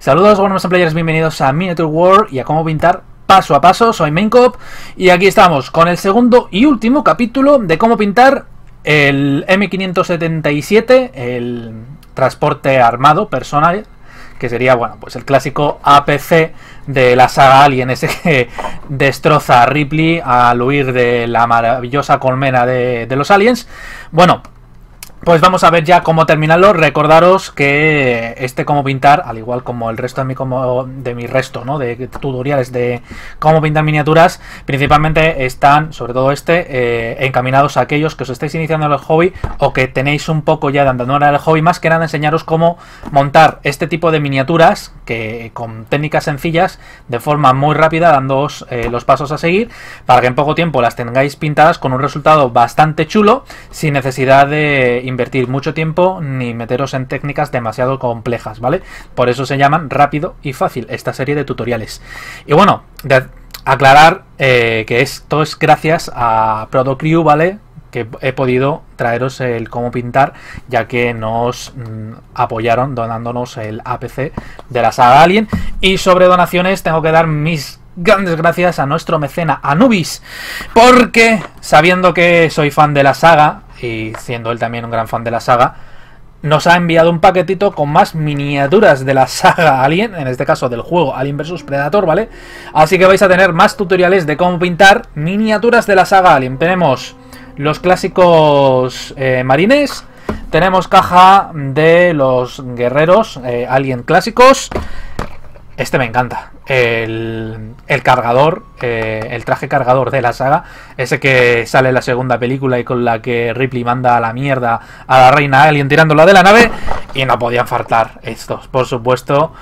Saludos, buenos players, bienvenidos a Miniature World y a cómo pintar paso a paso. Soy Maincop y aquí estamos con el segundo y último capítulo de cómo pintar el M577, el transporte armado personal, que sería, bueno, pues el clásico APC de la saga Alien, ese que destroza a Ripley al huir de la maravillosa colmena de los aliens. Bueno, pues vamos a ver ya cómo terminarlo. Recordaros que cómo pintar, al igual como el resto de mi resto, ¿no?, de tutoriales de cómo pintar miniaturas, principalmente están, sobre todo encaminados a aquellos que os estáis iniciando en el hobby o que tenéis un poco ya de andadura en el hobby. Más que nada enseñaros cómo montar este tipo de miniaturas que con técnicas sencillas, de forma muy rápida, dándoos los pasos a seguir para que en poco tiempo las tengáis pintadas con un resultado bastante chulo, sin necesidad de invertir mucho tiempo ni meteros en técnicas demasiado complejas, ¿vale? Por eso se llaman rápido y fácil esta serie de tutoriales. Y bueno, de aclarar que esto es gracias a ProtoCrew, ¿vale?, que he podido traeros el cómo pintar, ya que nos apoyaron donándonos el APC de la saga Alien. Y sobre donaciones tengo que dar mis grandes gracias a nuestro mecena Anubis, porque sabiendo que soy fan de la saga y siendo él también un gran fan de la saga, nos ha enviado un paquetito con más miniaturas de la saga Alien, en este caso del juego Alien vs Predator, ¿vale? Así que vais a tener más tutoriales de cómo pintar miniaturas de la saga Alien. Tenemos los clásicos marines, tenemos caja de los guerreros Alien clásicos. Este me encanta, el cargador, el traje cargador de la saga, ese que sale en la segunda película y con la que Ripley manda a la mierda a la reina Alien tirándola de la nave, y no podían faltar estos, por supuesto,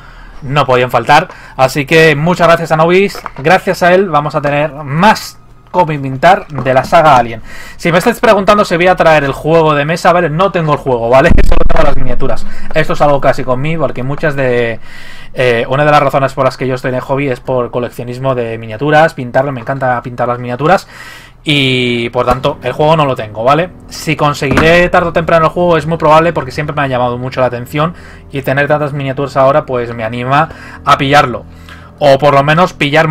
no podían faltar. Así que muchas gracias a Nobis, gracias a él vamos a tener más cómo pintar de la saga Alien. Si me estáis preguntando si voy a traer el juego de mesa, ¿vale? No tengo el juego, ¿vale? Solo tengo las miniaturas. Esto es algo casi conmigo, porque muchas de... una de las razones por las que yo estoy en el hobby es por coleccionismo de miniaturas, pintarlo, me encanta pintar las miniaturas. Y por tanto, el juego no lo tengo, ¿vale? Si conseguiré tarde o temprano el juego es muy probable, porque siempre me ha llamado mucho la atención y tener tantas miniaturas ahora pues me anima a pillarlo. O por lo menos pillar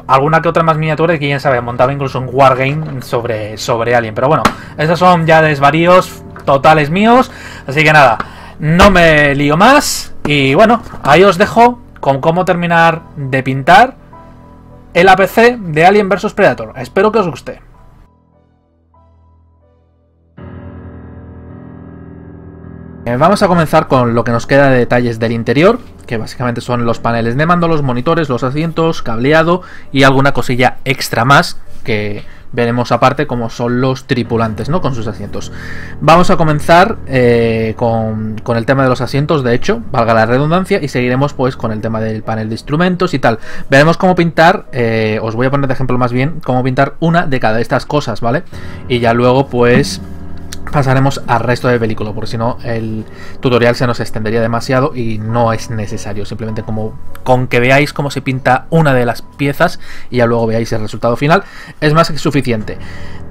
alguna que otra más miniatura y quién sabe, montar incluso un wargame sobre Alien. Pero bueno, esos son ya desvaríos totales míos. Así que nada, no me lío más. Y bueno, ahí os dejo con cómo terminar de pintar el APC de Alien vs Predator. Espero que os guste. Vamos a comenzar con lo que nos queda de detalles del interior, que básicamente son los paneles de mando, los monitores, los asientos, cableado y alguna cosilla extra más que veremos aparte, como son los tripulantes, ¿no?, con sus asientos. Vamos a comenzar con el tema de los asientos, de hecho, valga la redundancia, y seguiremos pues con el tema del panel de instrumentos y tal. Veremos cómo pintar, os voy a poner de ejemplo más bien, cómo pintar una de cada de estas cosas, ¿vale? Y ya luego pues pasaremos al resto del vehículo, porque si no el tutorial se nos extendería demasiado y no es necesario. Simplemente con que veáis cómo se pinta una de las piezas y ya luego veáis el resultado final es más que suficiente.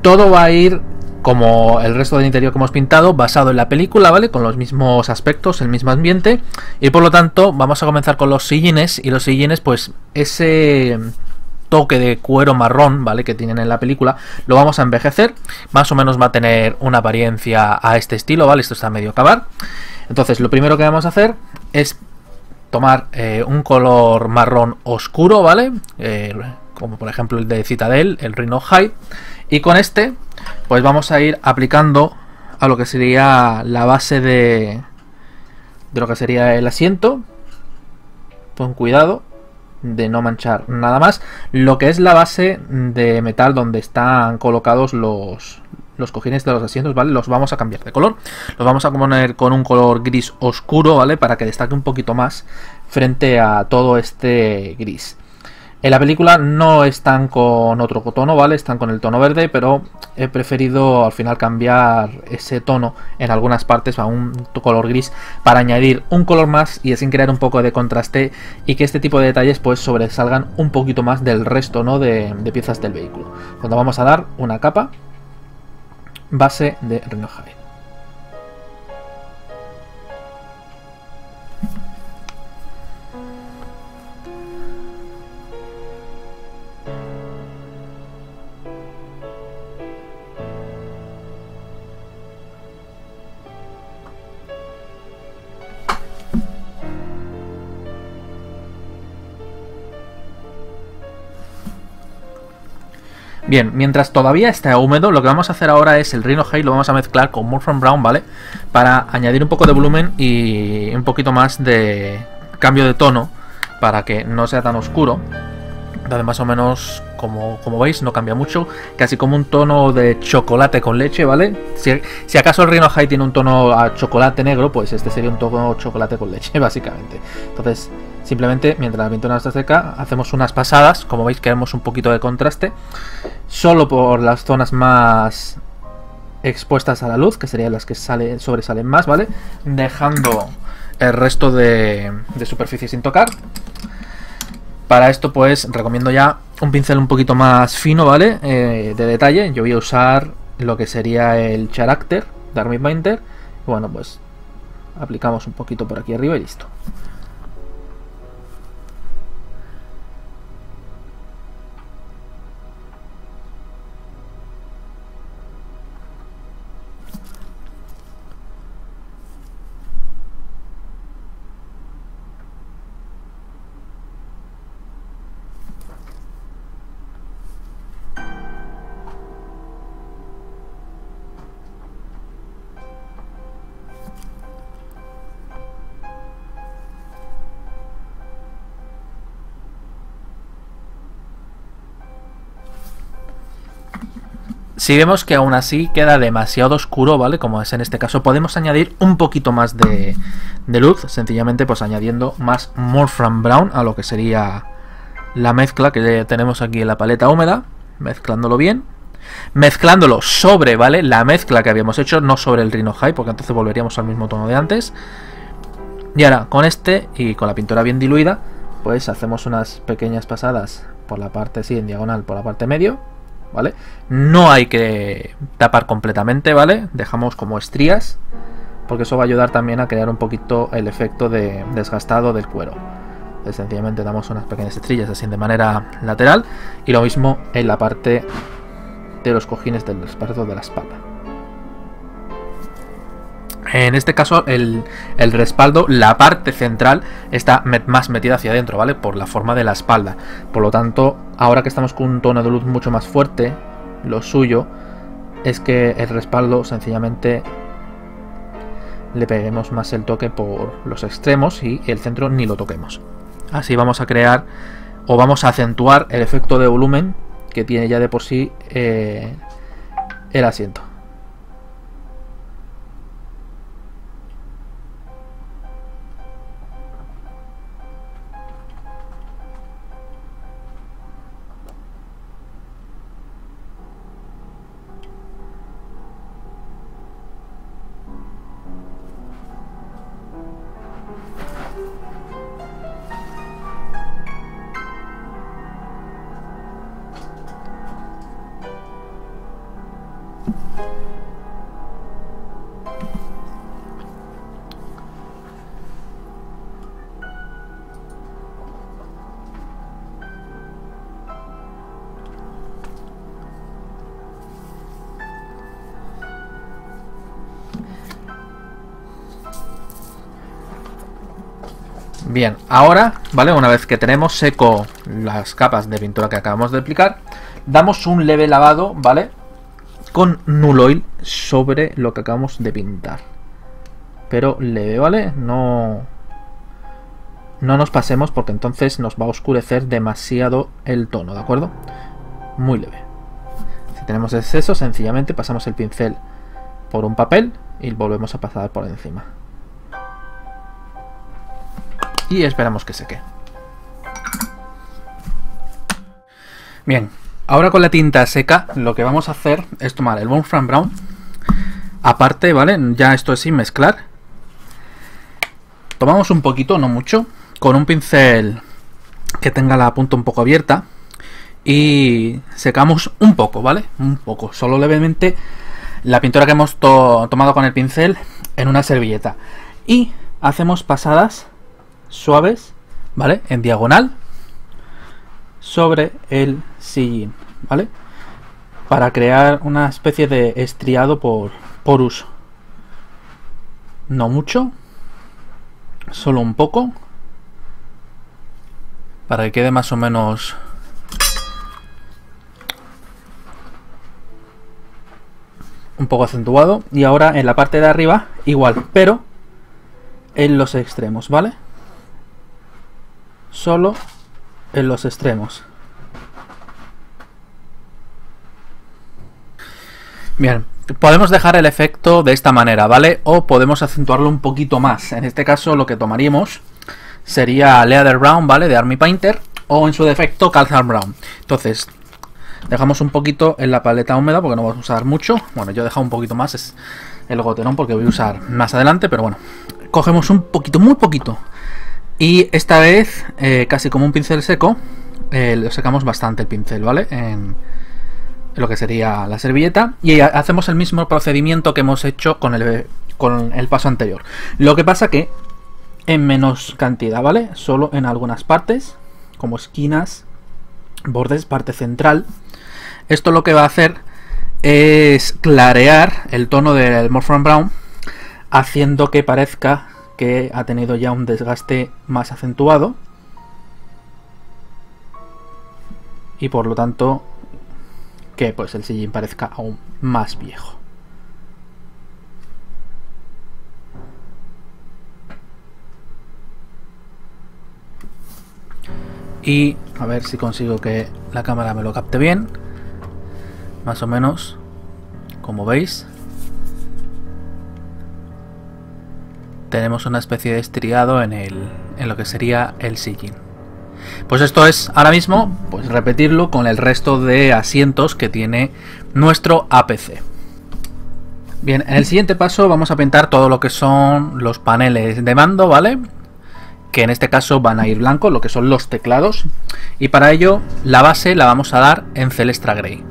Todo va a ir como el resto del interior que hemos pintado, basado en la película, ¿vale?, con los mismos aspectos, el mismo ambiente, y por lo tanto vamos a comenzar con los sillines. Y los sillines, pues ese toque de cuero marrón, ¿vale?, que tienen en la película, lo vamos a envejecer. Más o menos va a tener una apariencia a este estilo, ¿vale? Esto está medio acabar. Entonces lo primero que vamos a hacer es tomar un color marrón oscuro, ¿vale? Como por ejemplo el de Citadel, el Rhino High. Y con este pues vamos a ir aplicando a lo que sería la base de lo que sería el asiento. Con cuidado de no manchar nada más lo que es la base de metal donde están colocados los cojines de los asientos, ¿vale? Los vamos a cambiar de color, los vamos a poner con un color gris oscuro, ¿vale?, para que destaque un poquito más frente a todo este gris. En la película no están con otro tono, ¿vale?, están con el tono verde, pero he preferido al final cambiar ese tono en algunas partes a un color gris para añadir un color más y así crear un poco de contraste y que este tipo de detalles pues sobresalgan un poquito más del resto, ¿no?, de piezas del vehículo. Cuando vamos a dar una capa base de Rhino High. Bien, mientras todavía está húmedo, lo que vamos a hacer ahora es el Rhino Hide, lo vamos a mezclar con Wolfram Brown, ¿vale? Para añadir un poco de volumen y un poquito más de cambio de tono, para que no sea tan oscuro. Entonces, más o menos, como veis, no cambia mucho, casi como un tono de chocolate con leche, ¿vale? Si acaso el Rhino Hide tiene un tono a chocolate negro, pues este sería un tono chocolate con leche, básicamente. Entonces, simplemente, mientras la pintura está seca, hacemos unas pasadas. Como veis, queremos un poquito de contraste, solo por las zonas más expuestas a la luz, que serían las que sobresalen más, ¿vale? Dejando el resto de superficie sin tocar. Para esto, pues, recomiendo ya un pincel un poquito más fino, ¿vale? De detalle. Yo voy a usar lo que sería el Character de Army Painter. Bueno, pues, aplicamos un poquito por aquí arriba y listo. Si vemos que aún así queda demasiado oscuro, ¿vale? Como es en este caso, podemos añadir un poquito más de luz, sencillamente pues añadiendo más Wolfram Brown a lo que sería la mezcla que tenemos aquí en la paleta húmeda, mezclándolo bien, mezclándolo sobre, ¿vale? La mezcla que habíamos hecho, no sobre el Rhino Hide, porque entonces volveríamos al mismo tono de antes. Y ahora con este y con la pintura bien diluida, pues hacemos unas pequeñas pasadas por la parte, sí, en diagonal, por la parte medio, ¿vale? No hay que tapar completamente, ¿vale? Dejamos como estrías, porque eso va a ayudar también a crear un poquito el efecto de desgastado del cuero. Entonces, sencillamente damos unas pequeñas estrillas así de manera lateral, y lo mismo en la parte de los cojines del respaldo de la espalda. En este caso el respaldo, la parte central está más metida hacia adentro, ¿vale? Por la forma de la espalda. Por lo tanto, ahora que estamos con un tono de luz mucho más fuerte, lo suyo es que el respaldo sencillamente le peguemos más el toque por los extremos y el centro ni lo toquemos. Así vamos a crear o vamos a acentuar el efecto de volumen que tiene ya de por sí el asiento. Bien, ahora, ¿vale? Una vez que tenemos seco las capas de pintura que acabamos de aplicar, damos un leve lavado, ¿vale? Con Null Oil sobre lo que acabamos de pintar. Pero leve, ¿vale? No nos pasemos, porque entonces nos va a oscurecer demasiado el tono, ¿de acuerdo? Muy leve. Si tenemos exceso, sencillamente pasamos el pincel por un papel y volvemos a pasar por encima. Y esperamos que seque. Bien, ahora con la tinta seca lo que vamos a hacer es tomar el Wolfram Brown aparte, ¿vale? Ya esto es sin mezclar. Tomamos un poquito, no mucho, con un pincel que tenga la punta un poco abierta y secamos un poco, ¿vale? Un poco, solo levemente la pintura que hemos tomado con el pincel en una servilleta. Y hacemos pasadas suaves, ¿vale? En diagonal sobre el sillín, ¿vale? Para crear una especie de estriado por uso. No mucho, solo un poco, para que quede más o menos un poco acentuado. Y ahora en la parte de arriba igual, pero en los extremos, ¿vale? Solo en los extremos. Bien, podemos dejar el efecto de esta manera, ¿vale? O podemos acentuarlo un poquito más. En este caso lo que tomaríamos sería Leather Brown, ¿vale? De Army Painter. O en su defecto Calzar Brown. Entonces, dejamos un poquito en la paleta húmeda porque no vamos a usar mucho. Bueno, yo he dejado un poquito más, es el goterón porque voy a usar más adelante, pero bueno. Cogemos un poquito, muy poquito. Y esta vez, casi como un pincel seco, lo secamos bastante el pincel, ¿vale? En lo que sería la servilleta. Y hacemos el mismo procedimiento que hemos hecho con el paso anterior. Lo que pasa que en menos cantidad, ¿vale? Solo en algunas partes, como esquinas, bordes, parte central. Esto lo que va a hacer es clarear el tono del Morphin Brown, haciendo que parezca que ha tenido ya un desgaste más acentuado y por lo tanto que pues el sillín parezca aún más viejo. Y a ver si consigo que la cámara me lo capte bien, más o menos como veis. Tenemos una especie de estriado en lo que sería el sillín. Pues esto es ahora mismo pues repetirlo con el resto de asientos que tiene nuestro APC. Bien, en el siguiente paso vamos a pintar todo lo que son los paneles de mando, ¿vale? Que en este caso van a ir blancos, lo que son los teclados. Y para ello la base la vamos a dar en Celestra Grey.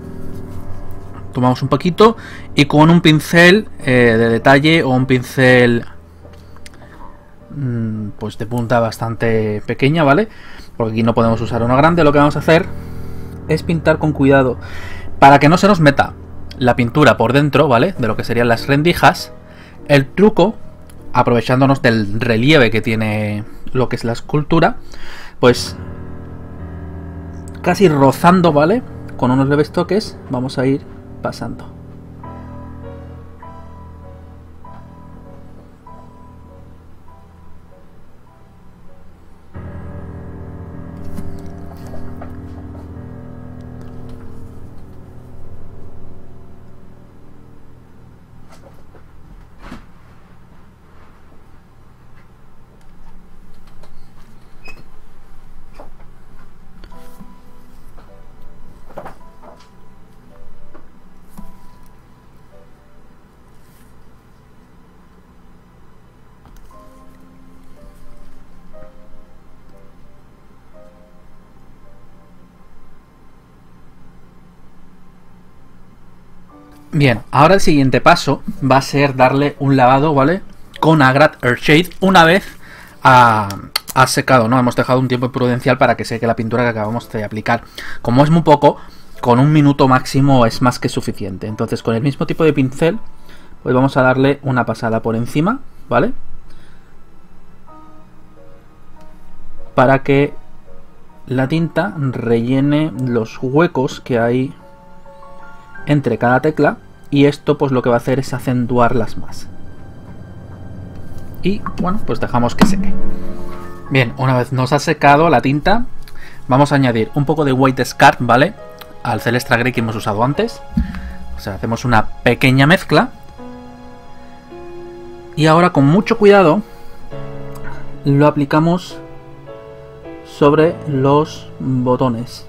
Tomamos un poquito y con un pincel de detalle o un pincel pues de punta bastante pequeña, ¿vale? Porque aquí no podemos usar uno grande. Lo que vamos a hacer es pintar con cuidado para que no se nos meta la pintura por dentro, ¿vale? De lo que serían las rendijas. El truco, aprovechándonos del relieve que tiene lo que es la escultura, pues casi rozando, ¿vale? Con unos leves toques vamos a ir pasando. Bien, ahora el siguiente paso va a ser darle un lavado, ¿vale? Con Agrad Earthshade una vez ha secado, ¿no? Hemos dejado un tiempo prudencial para que seque la pintura que acabamos de aplicar. Como es muy poco, con un minuto máximo es más que suficiente. Entonces con el mismo tipo de pincel, pues vamos a darle una pasada por encima, ¿vale? Para que la tinta rellene los huecos que hay entre cada tecla, y esto pues lo que va a hacer es acentuarlas más. Y bueno, pues dejamos que seque. Bien, una vez nos ha secado la tinta, vamos a añadir un poco de White Scarf, ¿vale? Al Celestra Grey que hemos usado antes. O sea, hacemos una pequeña mezcla. Y ahora con mucho cuidado lo aplicamos sobre los botones.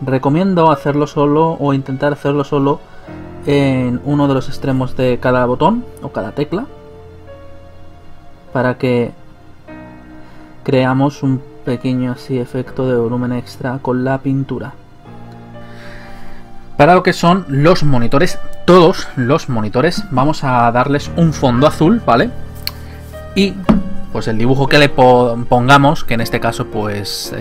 Recomiendo hacerlo solo o intentar hacerlo solo en uno de los extremos de cada botón o cada tecla, para que creamos un pequeño así efecto de volumen extra con la pintura. Para lo que son los monitores, todos los monitores, vamos a darles un fondo azul, ¿vale? Y pues el dibujo que le pongamos, que en este caso pues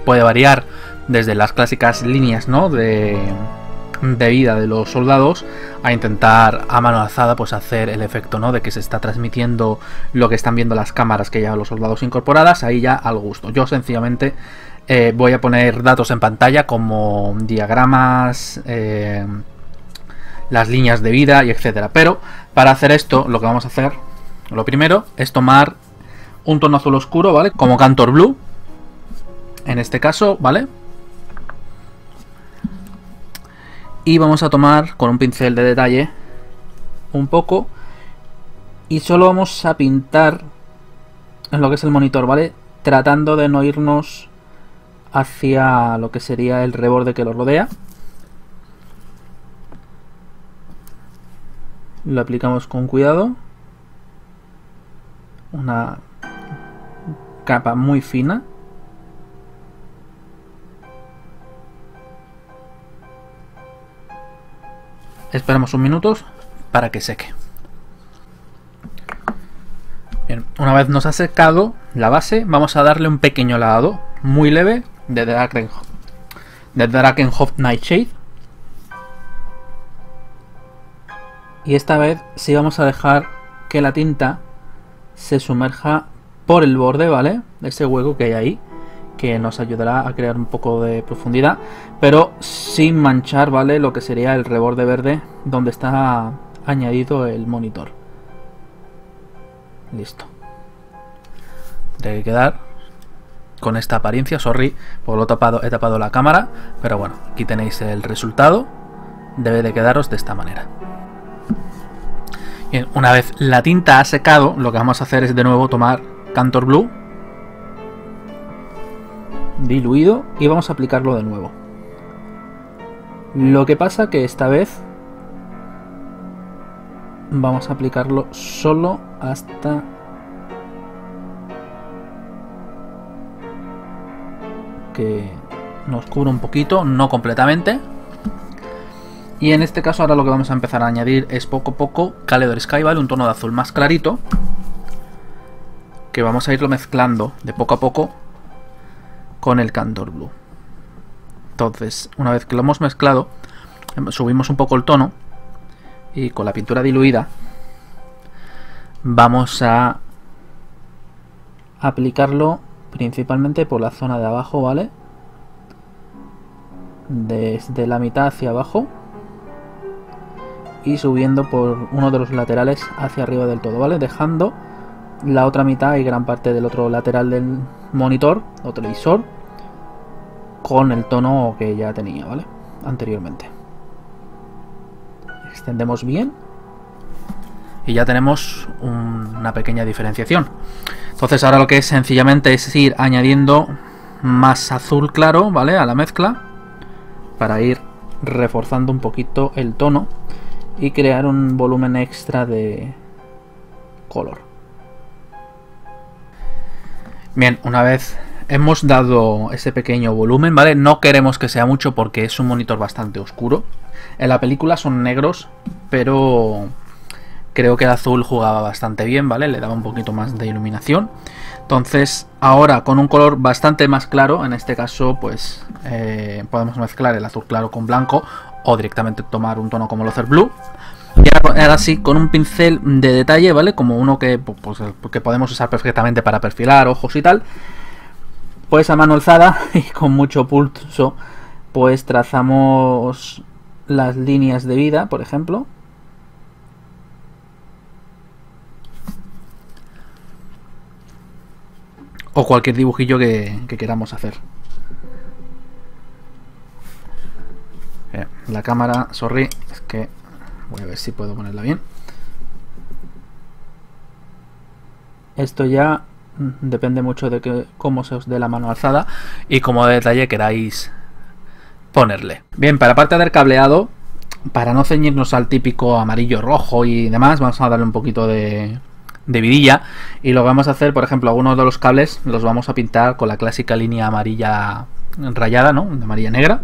puede variar desde las clásicas líneas, ¿no? de vida de los soldados, a intentar a mano alzada pues hacer el efecto, ¿no? De que se está transmitiendo lo que están viendo las cámaras que llevan los soldados incorporadas, ahí ya al gusto. Yo sencillamente voy a poner datos en pantalla como diagramas, las líneas de vida y etcétera. Pero para hacer esto, lo que vamos a hacer, lo primero es tomar un tono azul oscuro, ¿vale? Como Cantor Blue, en este caso, ¿vale? Y vamos a tomar con un pincel de detalle un poco y solo vamos a pintar en lo que es el monitor, ¿vale? Tratando de no irnos hacia lo que sería el reborde que lo rodea. Lo aplicamos con cuidado. Una capa muy fina. Esperamos un minuto para que seque. Bien, una vez nos ha secado la base, vamos a darle un pequeño lavado muy leve de Drakenhof Nightshade. Y esta vez sí vamos a dejar que la tinta se sumerja por el borde, ¿vale? Ese hueco que hay ahí, que nos ayudará a crear un poco de profundidad, pero sin manchar, ¿vale? Lo que sería el reborde verde donde está añadido el monitor. Listo. Debe quedar con esta apariencia. Sorry por lo tapado, he tapado la cámara, pero bueno, aquí tenéis el resultado. Debe de quedaros de esta manera. Bien, una vez la tinta ha secado, lo que vamos a hacer es de nuevo tomar Cantor Blue diluido y vamos a aplicarlo de nuevo. Lo que pasa que esta vez vamos a aplicarlo solo hasta que nos cubra un poquito, no completamente. Y en este caso ahora lo que vamos a empezar a añadir es poco a poco Caledor Sky, ¿vale? Un tono de azul más clarito, que vamos a irlo mezclando de poco a poco con el Cantor Blue. Entonces, una vez que lo hemos mezclado, subimos un poco el tono y con la pintura diluida vamos a aplicarlo principalmente por la zona de abajo, ¿vale? Desde la mitad hacia abajo y subiendo por uno de los laterales hacia arriba del todo, ¿vale? Dejando la otra mitad y gran parte del otro lateral del monitor o televisor con el tono que ya tenía, ¿vale? Anteriormente. Extendemos bien y ya tenemos una pequeña diferenciación. Entonces ahora lo que es sencillamente es ir añadiendo más azul claro, ¿vale? A la mezcla para ir reforzando un poquito el tono y crear un volumen extra de color. Bien, una vez hemos dado ese pequeño volumen, ¿vale? No queremos que sea mucho porque es un monitor bastante oscuro. En la película son negros, pero creo que el azul jugaba bastante bien, ¿vale? Le daba un poquito más de iluminación. Entonces, ahora con un color bastante más claro, en este caso, pues podemos mezclar el azul claro con blanco o directamente tomar un tono como Lothar Blue. Y ahora sí, con un pincel de detalle, ¿vale? Como uno que, pues, que podemos usar perfectamente para perfilar ojos y tal. Pues a mano alzada y con mucho pulso, pues trazamos las líneas de vida, por ejemplo. O cualquier dibujillo que queramos hacer. La cámara, sorry, es que voy a ver si puedo ponerla bien. Esto ya depende mucho de cómo se os dé la mano alzada y cómo de detalle queráis ponerle. Bien, para la parte del cableado, para no ceñirnos al típico amarillo, rojo y demás, vamos a darle un poquito de vidilla. Y lo que vamos a hacer, por ejemplo, algunos de los cables los vamos a pintar con la clásica línea amarilla rayada, ¿no? De amarilla negra.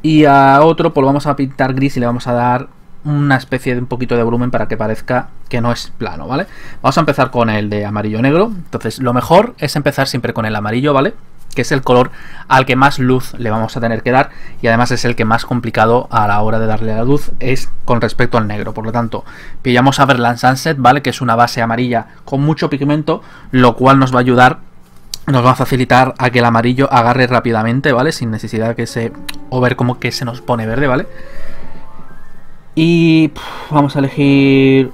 Y a otro pues lo vamos a pintar gris y le vamos a dar una especie de un poquito de volumen para que parezca que no es plano, ¿vale? Vamos a empezar con el de amarillo negro. Entonces lo mejor es empezar siempre con el amarillo, ¿vale? Que es el color al que más luz le vamos a tener que dar y además es el que más complicado a la hora de darle la luz es con respecto al negro. Por lo tanto, pillamos Everland Sunset, ¿vale? Que es una base amarilla con mucho pigmento, lo cual nos va a ayudar, nos va a facilitar a que el amarillo agarre rápidamente, ¿vale? Sin necesidad de que o ver como que se nos pone verde, ¿vale? Y vamos a elegir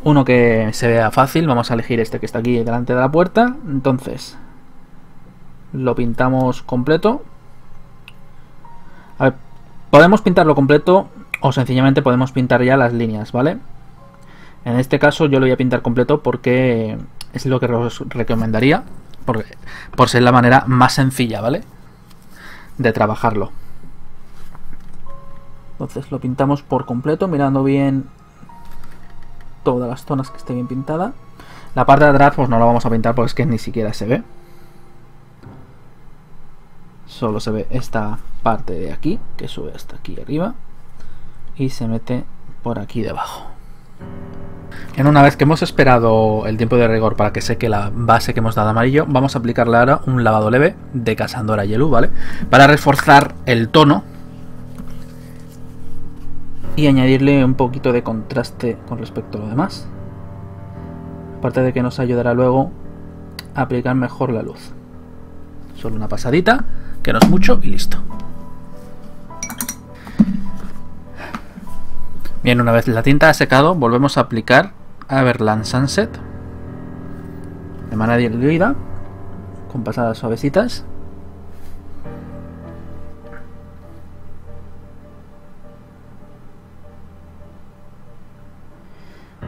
uno que se vea fácil. Vamos a elegir este que está aquí delante de la puerta. Entonces lo pintamos completo. A ver, podemos pintarlo completo o sencillamente podemos pintar ya las líneas, ¿vale? En este caso yo lo voy a pintar completo porque es lo que os recomendaría, por ser la manera más sencilla, ¿vale?, de trabajarlo. Entonces lo pintamos por completo, mirando bien todas las zonas que esté bien pintada. La parte de atrás pues no la vamos a pintar porque es que ni siquiera se ve. Solo se ve esta parte de aquí, que sube hasta aquí arriba y se mete por aquí debajo. En una vez que hemos esperado el tiempo de rigor para que seque la base que hemos dado amarillo, vamos a aplicarle ahora un lavado leve de Casandora Yellow, ¿vale?, para reforzar el tono y añadirle un poquito de contraste con respecto a lo demás. Aparte de que nos ayudará luego a aplicar mejor la luz. Solo una pasadita, que no es mucho, y listo. Bien, una vez la tinta ha secado, volvemos a aplicar Everland Sunset de manera diluida, con pasadas suavecitas.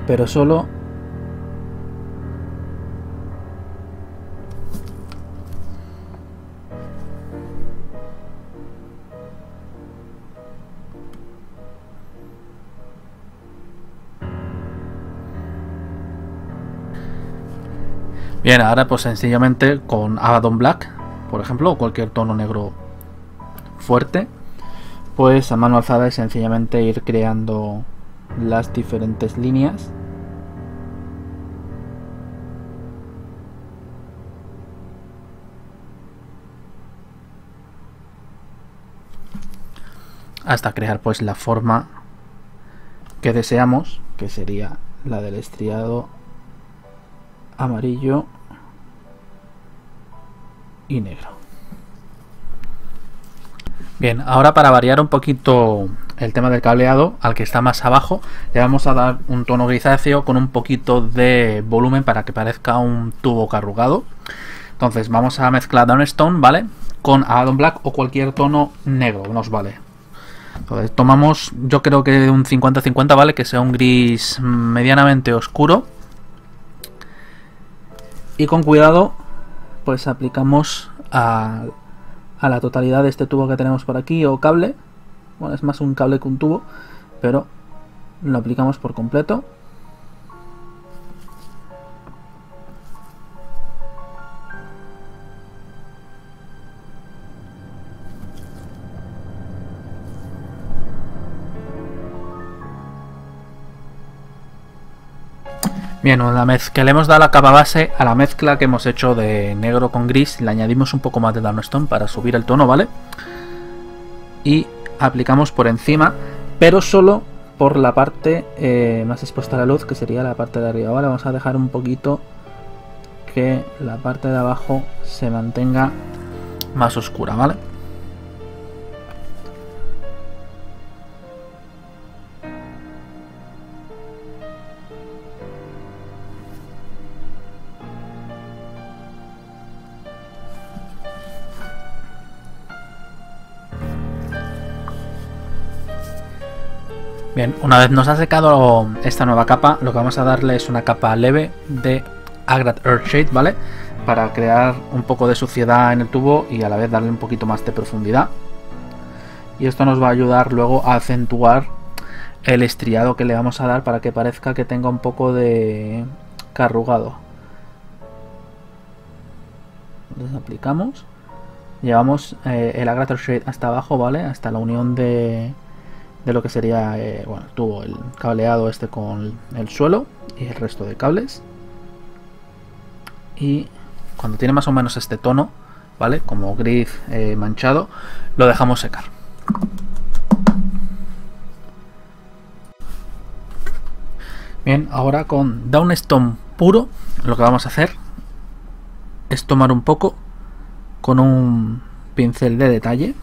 Pero solo bien, ahora pues sencillamente con Abaddon Black, por ejemplo, o cualquier tono negro fuerte, pues a mano alzada es sencillamente ir creando las diferentes líneas hasta crear pues la forma que deseamos, que sería la del estriado amarillo y negro. Bien, ahora para variar un poquito el tema del cableado, al que está más abajo le vamos a dar un tono grisáceo con un poquito de volumen para que parezca un tubo carrugado. Entonces vamos a mezclar Downstone, ¿vale?, con Abaddon Black o cualquier tono negro, nos vale. Entonces tomamos, yo creo que un 50-50, ¿vale?, que sea un gris medianamente oscuro. Y con cuidado pues aplicamos a la totalidad de este tubo que tenemos por aquí, o cable. Bueno, es más un cable que un tubo, pero lo aplicamos por completo. Bien, una vez que le hemos dado la capa base a la mezcla que hemos hecho de negro con gris, le añadimos un poco más de Downstone para subir el tono, ¿vale? Y aplicamos por encima, pero solo por la parte más expuesta a la luz, que sería la parte de arriba, ¿vale? Vamos a dejar un poquito que la parte de abajo se mantenga más oscura, ¿vale? Bien, una vez nos ha secado esta nueva capa, lo que vamos a darle es una capa leve de Agrat Earthshade, ¿vale?, para crear un poco de suciedad en el tubo y a la vez darle un poquito más de profundidad. Y esto nos va a ayudar luego a acentuar el estriado que le vamos a dar para que parezca que tenga un poco de carrugado. Entonces aplicamos, llevamos el Agrat Earthshade hasta abajo, ¿vale?, hasta la unión de lo que sería bueno, el tubo, el cableado este con el suelo y el resto de cables. Y cuando tiene más o menos este tono, ¿vale?, como gris manchado, lo dejamos secar. Bien, ahora con Downstone puro lo que vamos a hacer es tomar un poco con un pincel de detalle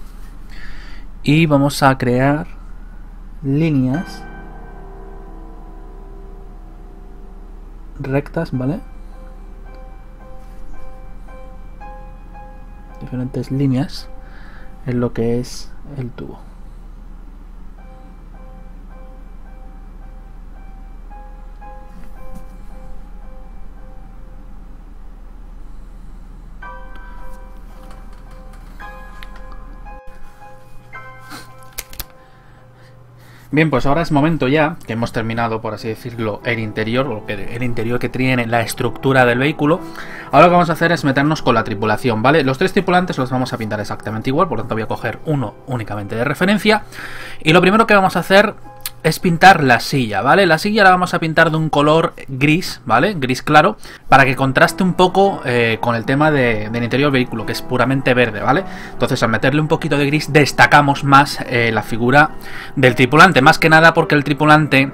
y vamos a crear líneas rectas, ¿vale? Diferentes líneas en lo que es el tubo. Bien, pues ahora es momento ya que hemos terminado, por así decirlo, el interior, o el interior que tiene la estructura del vehículo. Ahora lo que vamos a hacer es meternos con la tripulación, ¿vale? Los tres tripulantes los vamos a pintar exactamente igual, por lo tanto voy a coger uno únicamente de referencia. Y lo primero que vamos a hacer es pintar la silla, ¿vale? La silla la vamos a pintar de un color gris, ¿vale? Gris claro, para que contraste un poco con el tema del interior del vehículo, que es puramente verde, ¿vale? Entonces al meterle un poquito de gris destacamos más la figura del tripulante, más que nada porque el tripulante,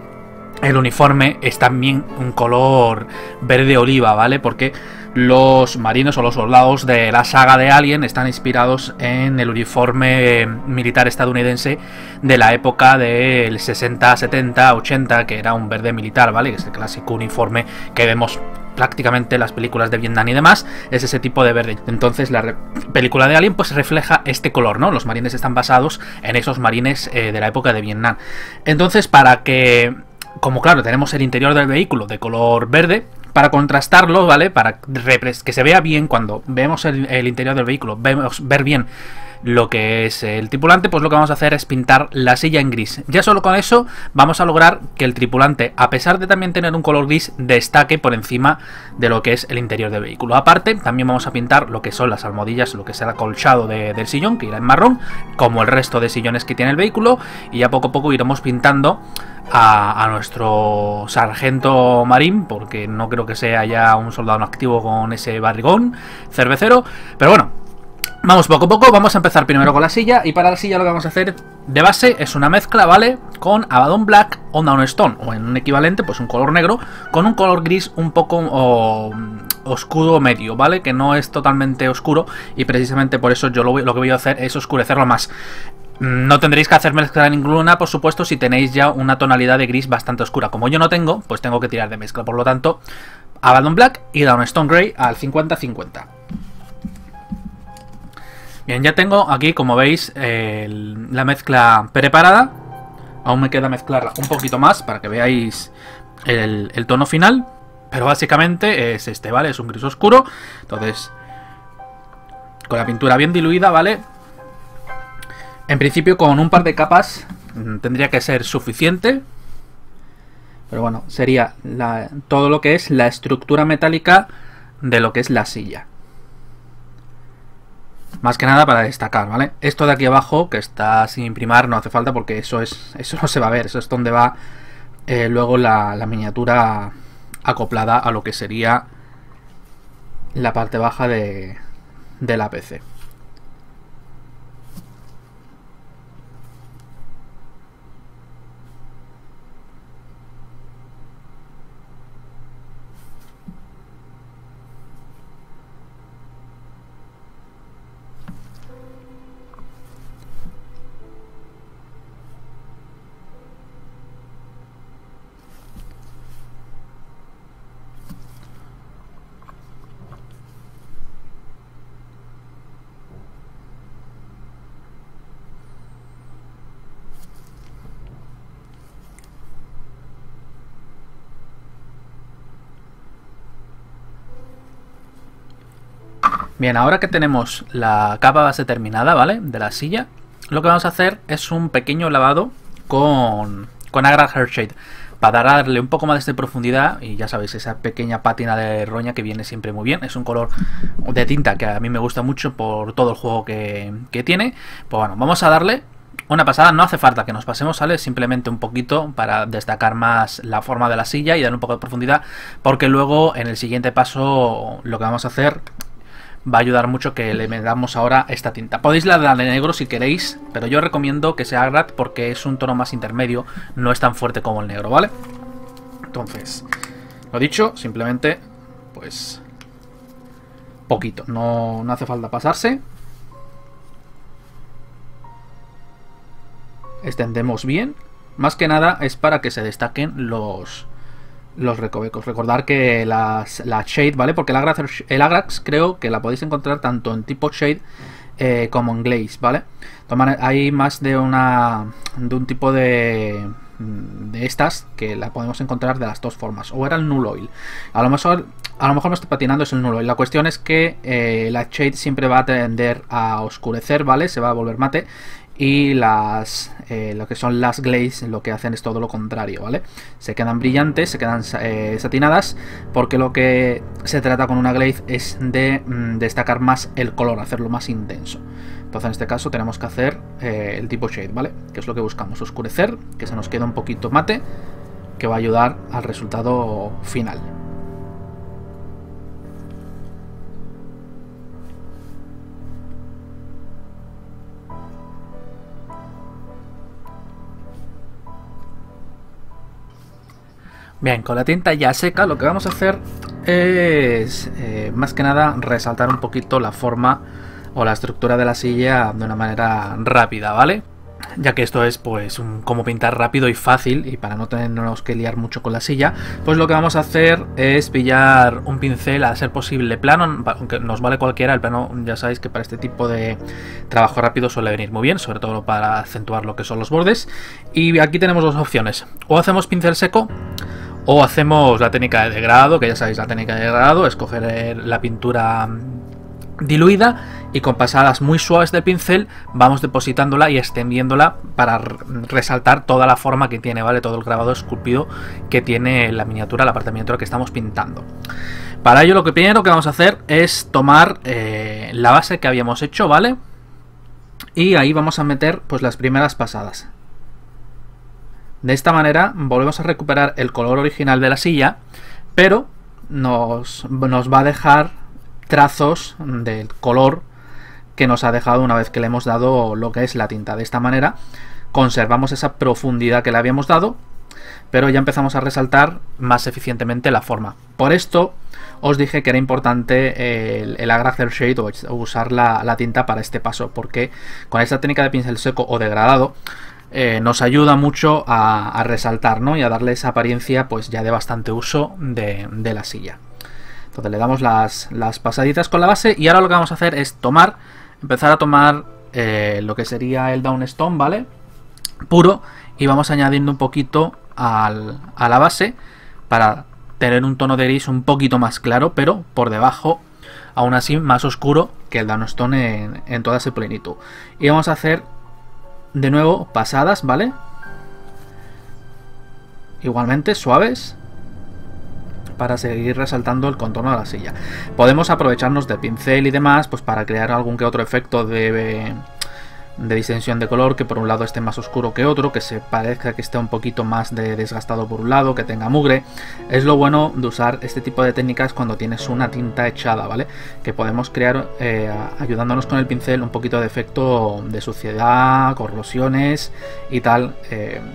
el uniforme es también un color verde oliva, ¿vale? Porque los marinos o los soldados de la saga de Alien están inspirados en el uniforme militar estadounidense de la época del 60, 70, 80, que era un verde militar, ¿vale? Que es el clásico uniforme que vemos prácticamente en las películas de Vietnam y demás, es ese tipo de verde. Entonces la película de Alien pues refleja este color, ¿no? Los marines están basados en esos marines de la época de Vietnam. Entonces, para que, como claro, tenemos el interior del vehículo de color verde, para contrastarlo, ¿vale? Para que se vea bien cuando vemos el interior del vehículo, ver bien lo que es el tripulante, pues lo que vamos a hacer es pintar la silla en gris. Ya solo con eso vamos a lograr que el tripulante, a pesar de también tener un color gris, destaque por encima de lo que es el interior del vehículo. Aparte, también vamos a pintar lo que son las almohadillas, lo que es el acolchado del sillón, que irá en marrón, como el resto de sillones que tiene el vehículo, y ya poco a poco iremos pintando a nuestro sargento marín, porque no creo que sea ya un soldado activo con ese barrigón cervecero, pero bueno, vamos poco a poco. Vamos a empezar primero con la silla, y para la silla lo que vamos a hacer de base es una mezcla, ¿vale? Con Abaddon Black o Downstone, o en un equivalente, pues un color negro con un color gris un poco oscuro medio, ¿vale? Que no es totalmente oscuro, y precisamente por eso yo lo que voy a hacer es oscurecerlo más. No tendréis que hacer mezcla ninguna, por supuesto, si tenéis ya una tonalidad de gris bastante oscura. Como yo no tengo, pues tengo que tirar de mezcla. Por lo tanto, Abaddon Black y Downstone Grey al 50-50. Bien, ya tengo aquí, como veis, la mezcla preparada. Aún me queda mezclarla un poquito más para que veáis el tono final. Pero básicamente es este, ¿vale? Es un gris oscuro. Entonces, con la pintura bien diluida, ¿vale? En principio con un par de capas tendría que ser suficiente. Pero bueno, sería todo lo que es la estructura metálica de lo que es la silla. Más que nada para destacar, ¿vale? Esto de aquí abajo, que está sin imprimar, no hace falta porque eso no se va a ver. Eso es donde va luego la miniatura acoplada a lo que sería la parte baja de la PC. Bien, ahora que tenemos la capa base terminada, ¿vale? De la silla, lo que vamos a hacer es un pequeño lavado con Agra Hearthshade, para darle un poco más de profundidad. Y ya sabéis, esa pequeña pátina de roña que viene siempre muy bien. Es un color de tinta que a mí me gusta mucho por todo el juego que tiene. Pues bueno, vamos a darle una pasada. No hace falta que nos pasemos, ¿vale? Simplemente un poquito para destacar más la forma de la silla y darle un poco de profundidad, porque luego en el siguiente paso lo que vamos a hacer va a ayudar mucho que le metamos ahora esta tinta. Podéis darle negro si queréis, pero yo recomiendo que sea Agrat porque es un tono más intermedio, no es tan fuerte como el negro, ¿vale? Entonces, lo dicho, simplemente pues poquito, no hace falta pasarse. Extendemos bien, más que nada es para que se destaquen los los recovecos. Recordar que la Shade, ¿vale? Porque el Agrax creo que la podéis encontrar tanto en tipo Shade como en Glaze, ¿vale? Hay más de un tipo de estas que la podemos encontrar de las dos formas. O era el Null Oil. A lo mejor me estoy patinando, es el Null Oil. La cuestión es que la Shade siempre va a tender a oscurecer, ¿vale? Se va a volver mate. Y lo que son las Glaze lo que hacen es todo lo contrario, ¿vale? Se quedan brillantes, se quedan satinadas, porque lo que se trata con una Glaze es de destacar más el color, hacerlo más intenso. Entonces en este caso tenemos que hacer el tipo Shade, ¿vale? Que es lo que buscamos, oscurecer, que se nos quede un poquito mate, que va a ayudar al resultado final. Bien, con la tinta ya seca lo que vamos a hacer es más que nada resaltar un poquito la forma o la estructura de la silla de una manera rápida, ¿vale? Ya que esto es pues como pintar rápido y fácil, y para no tenernos que liar mucho con la silla, pues lo que vamos a hacer es pillar un pincel a ser posible plano, aunque nos vale cualquiera. El plano ya sabéis que para este tipo de trabajo rápido suele venir muy bien, sobre todo para acentuar lo que son los bordes. Y aquí tenemos dos opciones: o hacemos pincel seco o hacemos la técnica de degradado, que ya sabéis, la técnica de degradado es coger la pintura diluida y con pasadas muy suaves del pincel vamos depositándola y extendiéndola para resaltar toda la forma que tiene, ¿vale? Todo el grabado esculpido que tiene la miniatura, la parte de miniatura que estamos pintando. Para ello lo que primero que vamos a hacer es tomar la base que habíamos hecho, ¿vale? Y ahí vamos a meter pues las primeras pasadas. De esta manera volvemos a recuperar el color original de la silla, pero nos va a dejar trazos del color que nos ha dejado una vez que le hemos dado lo que es la tinta. De esta manera conservamos esa profundidad que le habíamos dado, pero ya empezamos a resaltar más eficientemente la forma. Por esto os dije que era importante el Agrax Shade o usar la tinta para este paso, porque con esta técnica de pincel seco o degradado nos ayuda mucho a resaltar, ¿no? Y a darle esa apariencia pues ya de bastante uso de la silla. Entonces le damos las pasaditas con la base, y ahora lo que vamos a hacer es empezar a tomar lo que sería el Downstone, ¿vale? Puro, y vamos añadiendo un poquito a la base para tener un tono de gris un poquito más claro, pero por debajo aún así más oscuro que el Downstone en toda su plenitud. Y vamos a hacer de nuevo pasadas, ¿vale? Igualmente suaves, para seguir resaltando el contorno de la silla. Podemos aprovecharnos de pincel y demás pues para crear algún que otro efecto de distensión de color, que por un lado esté más oscuro que otro, que se parezca que esté un poquito más desgastado por un lado, que tenga mugre. Es lo bueno de usar este tipo de técnicas cuando tienes una tinta echada, ¿vale? Que podemos crear, ayudándonos con el pincel, un poquito de efecto de suciedad, corrosiones y tal,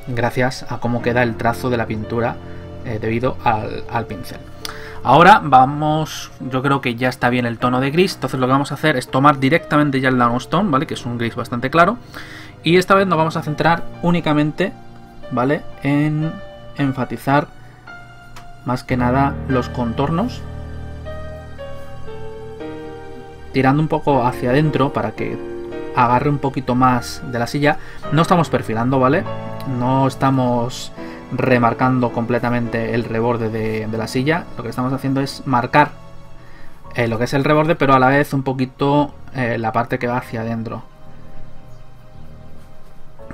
gracias a cómo queda el trazo de la pintura debido al pincel. Ahora vamos, yo creo que ya está bien el tono de gris, entonces lo que vamos a hacer es tomar directamente ya el Downstone, ¿vale? Que es un gris bastante claro, y esta vez nos vamos a centrar únicamente, ¿vale? En enfatizar más que nada los contornos, tirando un poco hacia adentro para que agarre un poquito más de la silla. No estamos perfilando, ¿vale? No estamos remarcando completamente el reborde de la silla. Lo que estamos haciendo es marcar lo que es el reborde, pero a la vez un poquito la parte que va hacia adentro,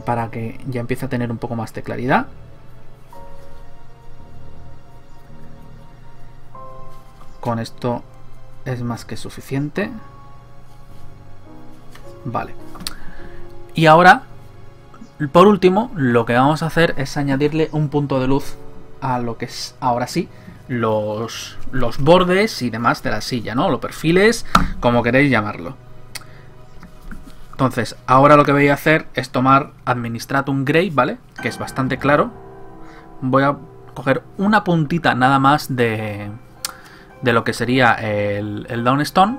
para que ya empiece a tener un poco más de claridad. Con esto es más que suficiente. Vale. Y ahora, por último, lo que vamos a hacer es añadirle un punto de luz a lo que es ahora sí los bordes y demás de la silla, ¿no? Los perfiles, como queréis llamarlo. Entonces, ahora lo que voy a hacer es tomar Administratum Grey, ¿vale? Que es bastante claro. Voy a coger una puntita nada más de lo que sería el Downstone,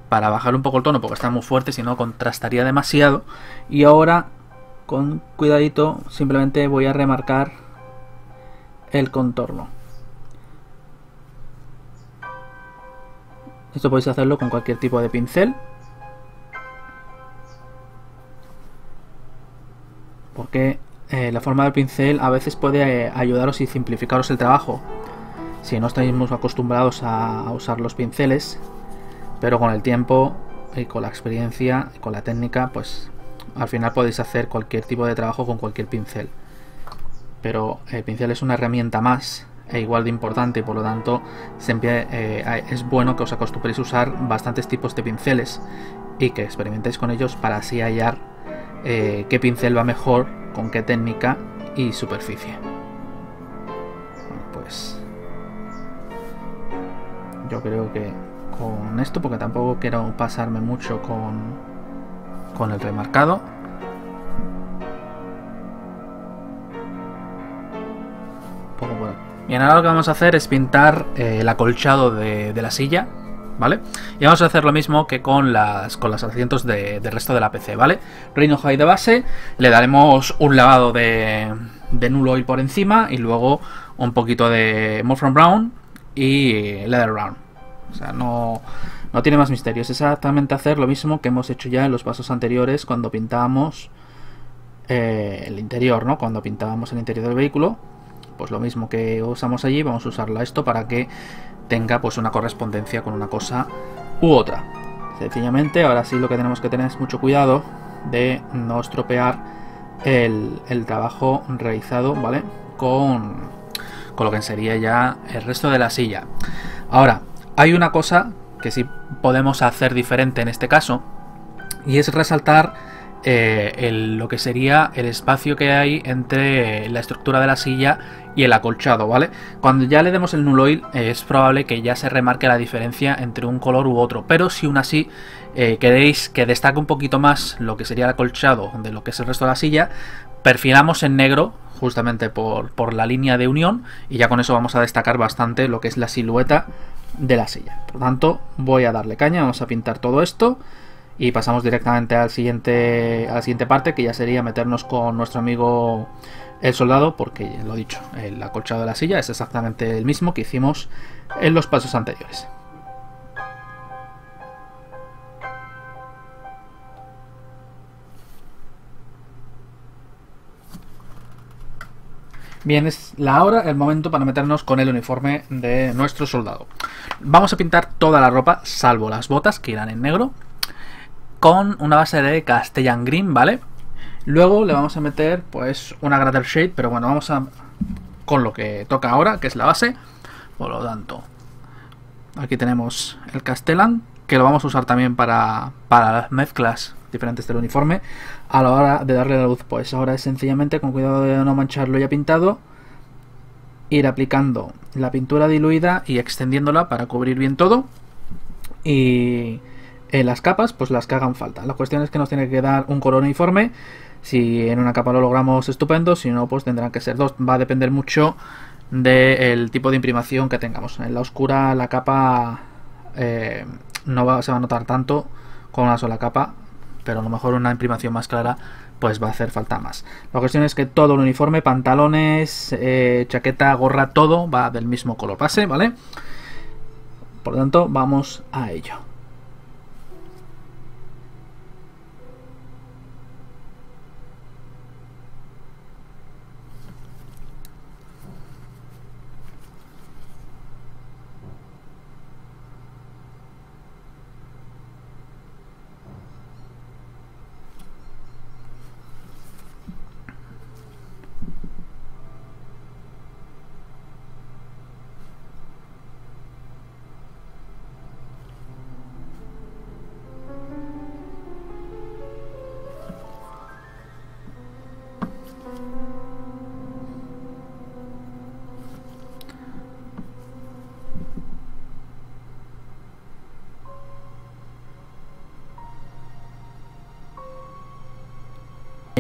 para bajar un poco el tono, porque está muy fuerte, si no contrastaría demasiado. Y ahora, con cuidadito, simplemente voy a remarcar el contorno. Esto podéis hacerlo con cualquier tipo de pincel, porque la forma del pincel a veces puede ayudaros y simplificaros el trabajo si no estáis muy acostumbrados a usar los pinceles, pero con el tiempo y con la experiencia y con la técnica, pues al final podéis hacer cualquier tipo de trabajo con cualquier pincel. Pero el pincel es una herramienta más e igual de importante, y por lo tanto siempre es bueno que os acostumbréis a usar bastantes tipos de pinceles y que experimentéis con ellos para así hallar qué pincel va mejor con qué técnica y superficie. Bueno, pues yo creo que con esto, porque tampoco quiero pasarme mucho con el remarcado. Bien, ahora lo que vamos a hacer es pintar el acolchado de la silla, ¿vale? Y vamos a hacer lo mismo que con los asientos del resto de la PC, ¿vale? Rhino High de base, le daremos un lavado de Null Oil por encima y luego un poquito de Morphin Brown y Leather Brown. O sea, no tiene más misterio, es exactamente hacer lo mismo que hemos hecho ya en los pasos anteriores cuando pintábamos el interior, ¿no? Cuando pintábamos el interior del vehículo, pues lo mismo que usamos allí, vamos a usarlo a esto para que tenga pues una correspondencia con una cosa u otra. Sencillamente, ahora sí lo que tenemos que tener es mucho cuidado de no estropear el trabajo realizado, ¿vale? Con lo que sería ya el resto de la silla. Ahora, hay una cosa que sí podemos hacer diferente en este caso, y es resaltar lo que sería el espacio que hay entre la estructura de la silla y el acolchado, ¿vale? Cuando ya le demos el Null Oil es probable que ya se remarque la diferencia entre un color u otro, pero si aún así queréis que destaque un poquito más lo que sería el acolchado de lo que es el resto de la silla, perfilamos en negro justamente por la línea de unión, y ya con eso vamos a destacar bastante lo que es la silueta de la silla. Por lo tanto, voy a darle caña, vamos a pintar todo esto y pasamos directamente a la siguiente parte, que ya sería meternos con nuestro amigo el soldado, porque lo dicho, el acolchado de la silla es exactamente el mismo que hicimos en los pasos anteriores. Bien, es la hora, el momento para meternos con el uniforme de nuestro soldado. Vamos a pintar toda la ropa, salvo las botas, que irán en negro, con una base de Castellan Green, ¿vale? Luego le vamos a meter pues una Grader Shade, pero bueno, vamos a con lo que toca ahora, que es la base. Por lo tanto, aquí tenemos el Castellan, que lo vamos a usar también para las mezclas diferentes del uniforme. A la hora de darle la luz, pues ahora es sencillamente, con cuidado de no mancharlo ya pintado, ir aplicando la pintura diluida y extendiéndola para cubrir bien todo. Y en las capas, pues las que hagan falta. La cuestión es que nos tiene que dar un color uniforme. Si en una capa lo logramos, estupendo. Si no, pues tendrán que ser dos. Va a depender mucho del tipo de imprimación que tengamos. En la oscura la capa se va a notar tanto con una sola capa, pero a lo mejor una imprimación más clara pues va a hacer falta más. La cuestión es que todo el uniforme, pantalones, chaqueta, gorra, todo va del mismo color base, ¿vale? Por lo tanto, vamos a ello.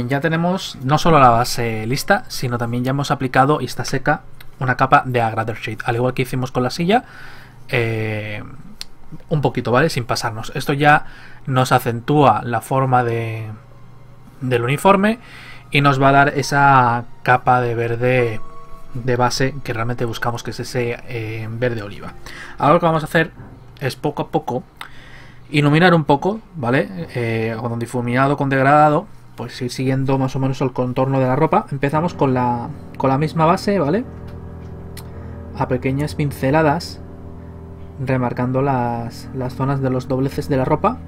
Ya tenemos no solo la base lista, sino también ya hemos aplicado y está seca una capa de Grader Shade, al igual que hicimos con la silla, un poquito, ¿vale? Sin pasarnos. Esto ya nos acentúa la forma del uniforme y nos va a dar esa capa de verde de base que realmente buscamos, que es ese verde oliva. Ahora lo que vamos a hacer es poco a poco iluminar un poco, ¿vale? Con difuminado, con degradado, pues ir siguiendo más o menos el contorno de la ropa. Empezamos con la misma base, ¿vale? A pequeñas pinceladas, remarcando las zonas de los dobleces de la ropa,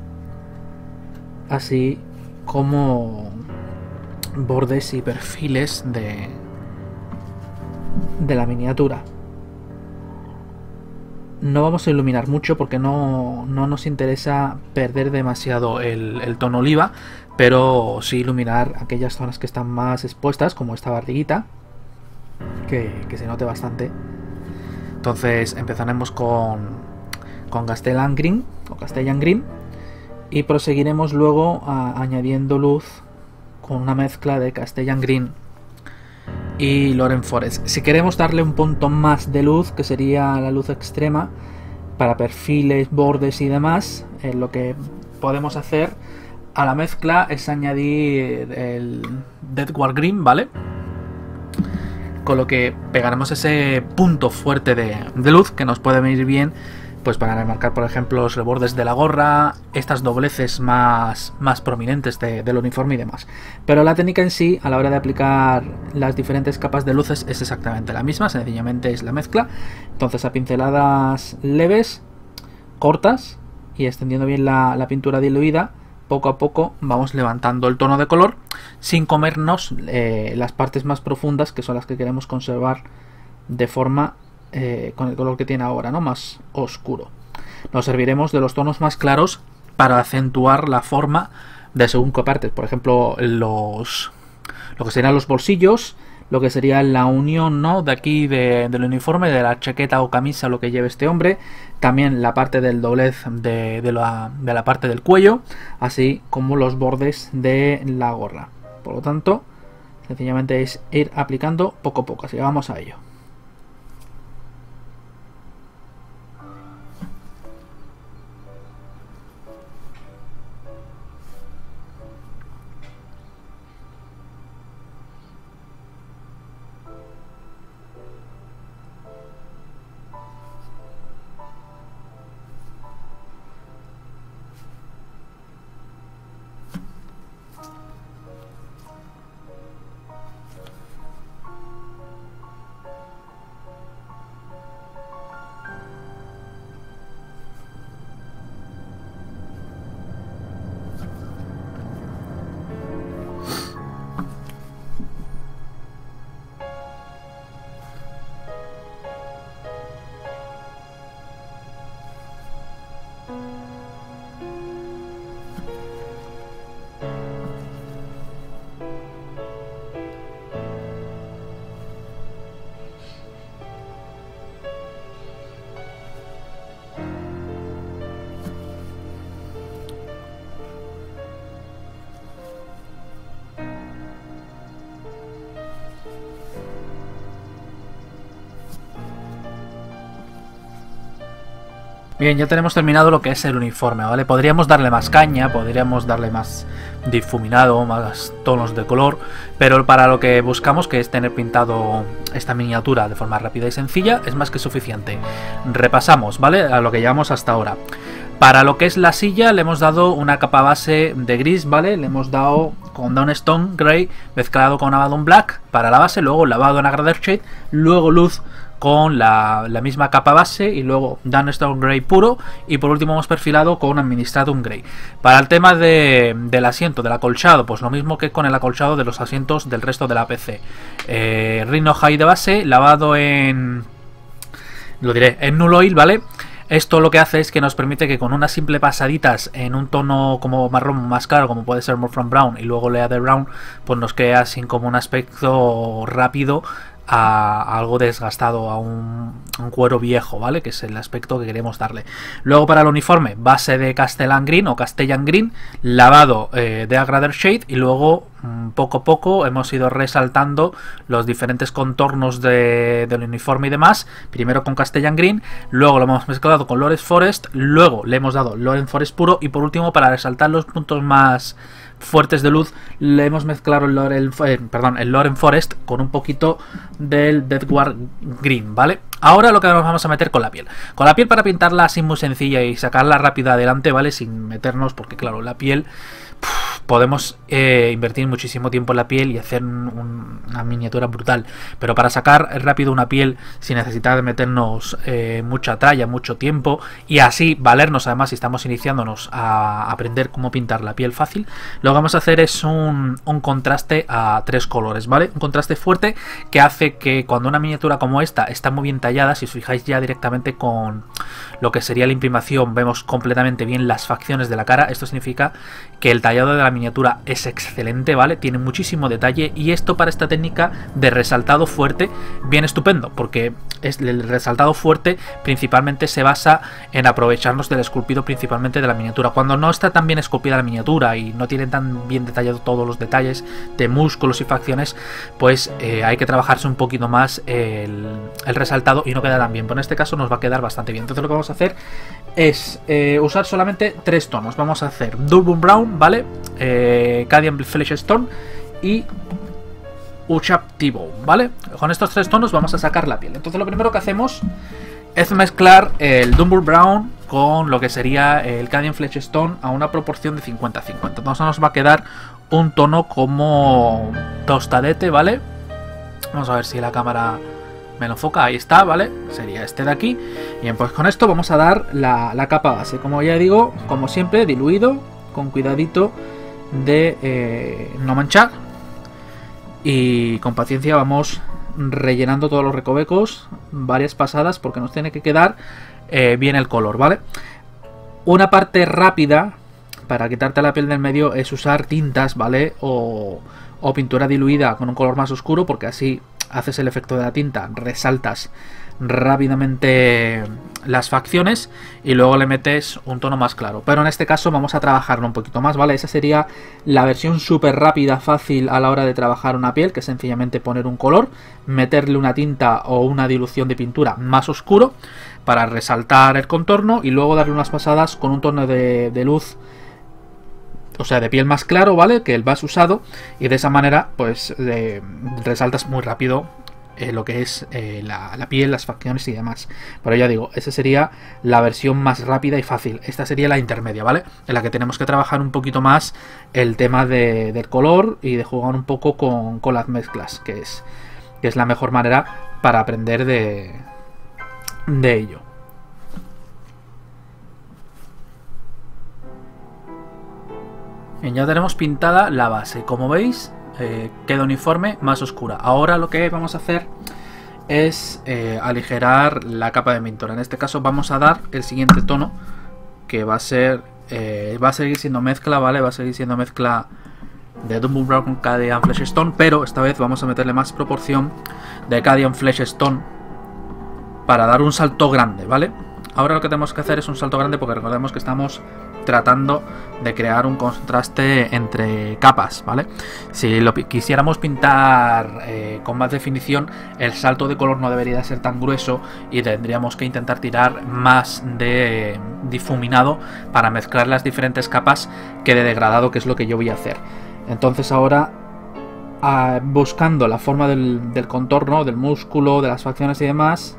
así como bordes y perfiles de la miniatura. No vamos a iluminar mucho porque no nos interesa perder demasiado el tono oliva, pero sí iluminar aquellas zonas que están más expuestas, como esta barriguita, que se note bastante. Entonces empezaremos con Castellan Green, y proseguiremos luego añadiendo luz con una mezcla de Castellan Green y Loren Forest. Si queremos darle un punto más de luz, que sería la luz extrema para perfiles, bordes y demás, lo que podemos hacer a la mezcla es añadir el Deathward Green, ¿vale? Con lo que pegaremos ese punto fuerte de luz que nos puede venir bien, pues para remarcar, por ejemplo, los rebordes de la gorra, estas dobleces más prominentes del uniforme y demás. Pero la técnica en sí, a la hora de aplicar las diferentes capas de luces, es exactamente la misma, sencillamente es la mezcla. Entonces, a pinceladas leves, cortas, y extendiendo bien la pintura diluida, poco a poco vamos levantando el tono de color, sin comernos las partes más profundas, que son las que queremos conservar de forma con el color que tiene ahora, ¿no? Más oscuro. Nos serviremos de los tonos más claros para acentuar la forma de según qué partes. Por ejemplo, lo que serían los bolsillos, lo que sería la unión, ¿no?, de aquí del uniforme, de la chaqueta o camisa, lo que lleve este hombre. También la parte del doblez de la parte del cuello, así como los bordes de la gorra. Por lo tanto, sencillamente es ir aplicando poco a poco. Así que vamos a ello. Bien, ya tenemos terminado lo que es el uniforme, ¿vale? Podríamos darle más caña, podríamos darle más difuminado, más tonos de color, pero para lo que buscamos, que es tener pintado esta miniatura de forma rápida y sencilla, es más que suficiente. Repasamos, ¿vale?, a lo que llevamos hasta ahora. Para lo que es la silla le hemos dado una capa base de gris, ¿vale? Le hemos dado con Downstone Grey mezclado con Abaddon Black para la base, luego lavado en Agrader Shade, luego luz con la misma capa base y luego Downstone Grey puro, y por último hemos perfilado con Administratum Grey. Para el tema del asiento, del acolchado, pues lo mismo que con el acolchado de los asientos del resto de la PC. Rhino High de base, lavado en Null Oil, ¿vale? Esto lo que hace es que nos permite que con unas simples pasaditas en un tono como marrón más claro, como puede ser Morphin Brown, y luego Leather Brown, pues nos queda así como un aspecto rápido a algo desgastado, a un cuero viejo, ¿vale? Que es el aspecto que queremos darle. Luego para el uniforme, base de Castellan Green o Castellan Green, lavado de Agrader Shade y luego poco a poco hemos ido resaltando los diferentes contornos del uniforme y demás. Primero con Castellan Green, luego lo hemos mezclado con Loren Forest, luego le hemos dado Loren Forest puro y por último, para resaltar los puntos más fuertes de luz, le hemos mezclado el Loren Forest con un poquito del Deathguard Green, ¿vale? Ahora lo que nos vamos a meter con la piel. Con la piel, para pintarla así muy sencilla y sacarla rápida adelante, ¿vale? Sin meternos, porque claro, la piel podemos invertir muchísimo tiempo en la piel y hacer una miniatura brutal, pero para sacar rápido una piel sin necesidad de meternos mucha talla, mucho tiempo, y así valernos, además, si estamos iniciándonos a aprender cómo pintar la piel fácil, lo que vamos a hacer es un contraste a 3 colores, ¿vale? Un contraste fuerte que hace que cuando una miniatura como esta está muy bien tallada, si os fijáis ya directamente con lo que sería la imprimación, vemos completamente bien las facciones de la cara. Esto significa que el tallado de la miniatura es excelente, ¿vale? Tiene muchísimo detalle, y esto para esta técnica de resaltado fuerte viene estupendo, porque el resaltado fuerte principalmente se basa en aprovecharnos del esculpido principalmente de la miniatura. Cuando no está tan bien esculpida la miniatura y no tiene tan bien detallado todos los detalles de músculos y facciones, pues hay que trabajarse un poquito más el resaltado y no queda tan bien. Pero en este caso nos va a quedar bastante bien. Entonces lo que vamos a hacer es usar solamente 3 tonos. Vamos a hacer Durban Brown, ¿vale? Cadian Flesh Stone y Uchap T-Bone, ¿vale? Con estos 3 tonos vamos a sacar la piel. Entonces lo primero que hacemos es mezclar el Dumble Brown con lo que sería el Cadian Flesh Stone a una proporción de 50-50. Entonces nos va a quedar un tono como tostadete, ¿vale? Vamos a ver si la cámara me lo enfoca. Ahí está, ¿vale? Sería este de aquí. Bien, pues con esto vamos a dar la capa base. Como ya digo, como siempre, diluido, con cuidadito de no manchar. Y con paciencia vamos rellenando todos los recovecos varias pasadas, porque nos tiene que quedar bien el color, ¿vale? Una parte rápida para quitarte la piel del medio es usar tintas, ¿vale? O pintura diluida con un color más oscuro, porque así haces el efecto de la tinta, resaltas rápidamente las facciones y luego le metes un tono más claro. Pero en este caso vamos a trabajarlo un poquito más, ¿vale? Esa sería la versión súper rápida, fácil a la hora de trabajar una piel, que es sencillamente poner un color, meterle una tinta o una dilución de pintura más oscuro para resaltar el contorno y luego darle unas pasadas con un tono de luz, o sea, de piel más claro, ¿vale? Que el base usado, y de esa manera pues resaltas muy rápido lo que es la piel, las facciones y demás. Pero ya digo, esa sería la versión más rápida y fácil. Esta sería la intermedia, ¿vale? En la que tenemos que trabajar un poquito más el tema del color y de jugar un poco con las mezclas, que es la mejor manera para aprender de ello. Bien, ya tenemos pintada la base. Como veis, queda uniforme, más oscura. Ahora lo que vamos a hacer es aligerar la capa de pintura. En este caso vamos a dar el siguiente tono, que va a ser va a seguir siendo mezcla, ¿vale? Va a seguir siendo mezcla de Dumble Brown con Cadian Flesh Stone, pero esta vez vamos a meterle más proporción de Cadian Flesh Stone para dar un salto grande, ¿vale? Ahora lo que tenemos que hacer es un salto grande, porque recordemos que estamos tratando de crear un contraste entre capas, ¿vale? Si lo quisiéramos pintar con más definición, el salto de color no debería ser tan grueso y tendríamos que intentar tirar más de difuminado para mezclar las diferentes capas que de degradado, que es lo que yo voy a hacer. Entonces ahora, buscando la forma del contorno, del músculo, de las facciones y demás,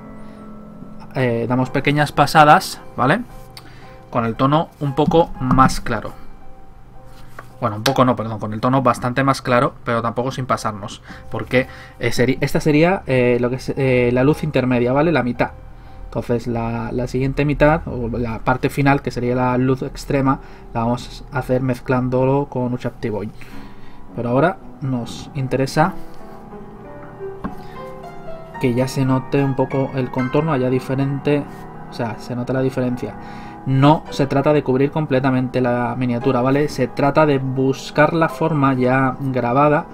damos pequeñas pasadas, ¿vale? Con el tono un poco más claro. Bueno, un poco no, perdón, con el tono bastante más claro, pero tampoco sin pasarnos, porque esta sería lo que es la luz intermedia, ¿vale? La mitad. Entonces la siguiente mitad, o la parte final, que sería la luz extrema, la vamos a hacer mezclándolo con Uchap T-Bone. Pero ahora nos interesa que ya se note un poco el contorno, haya diferente, o sea, se nota la diferencia. No se trata de cubrir completamente la miniatura, ¿vale? Se trata de buscar la forma ya grabada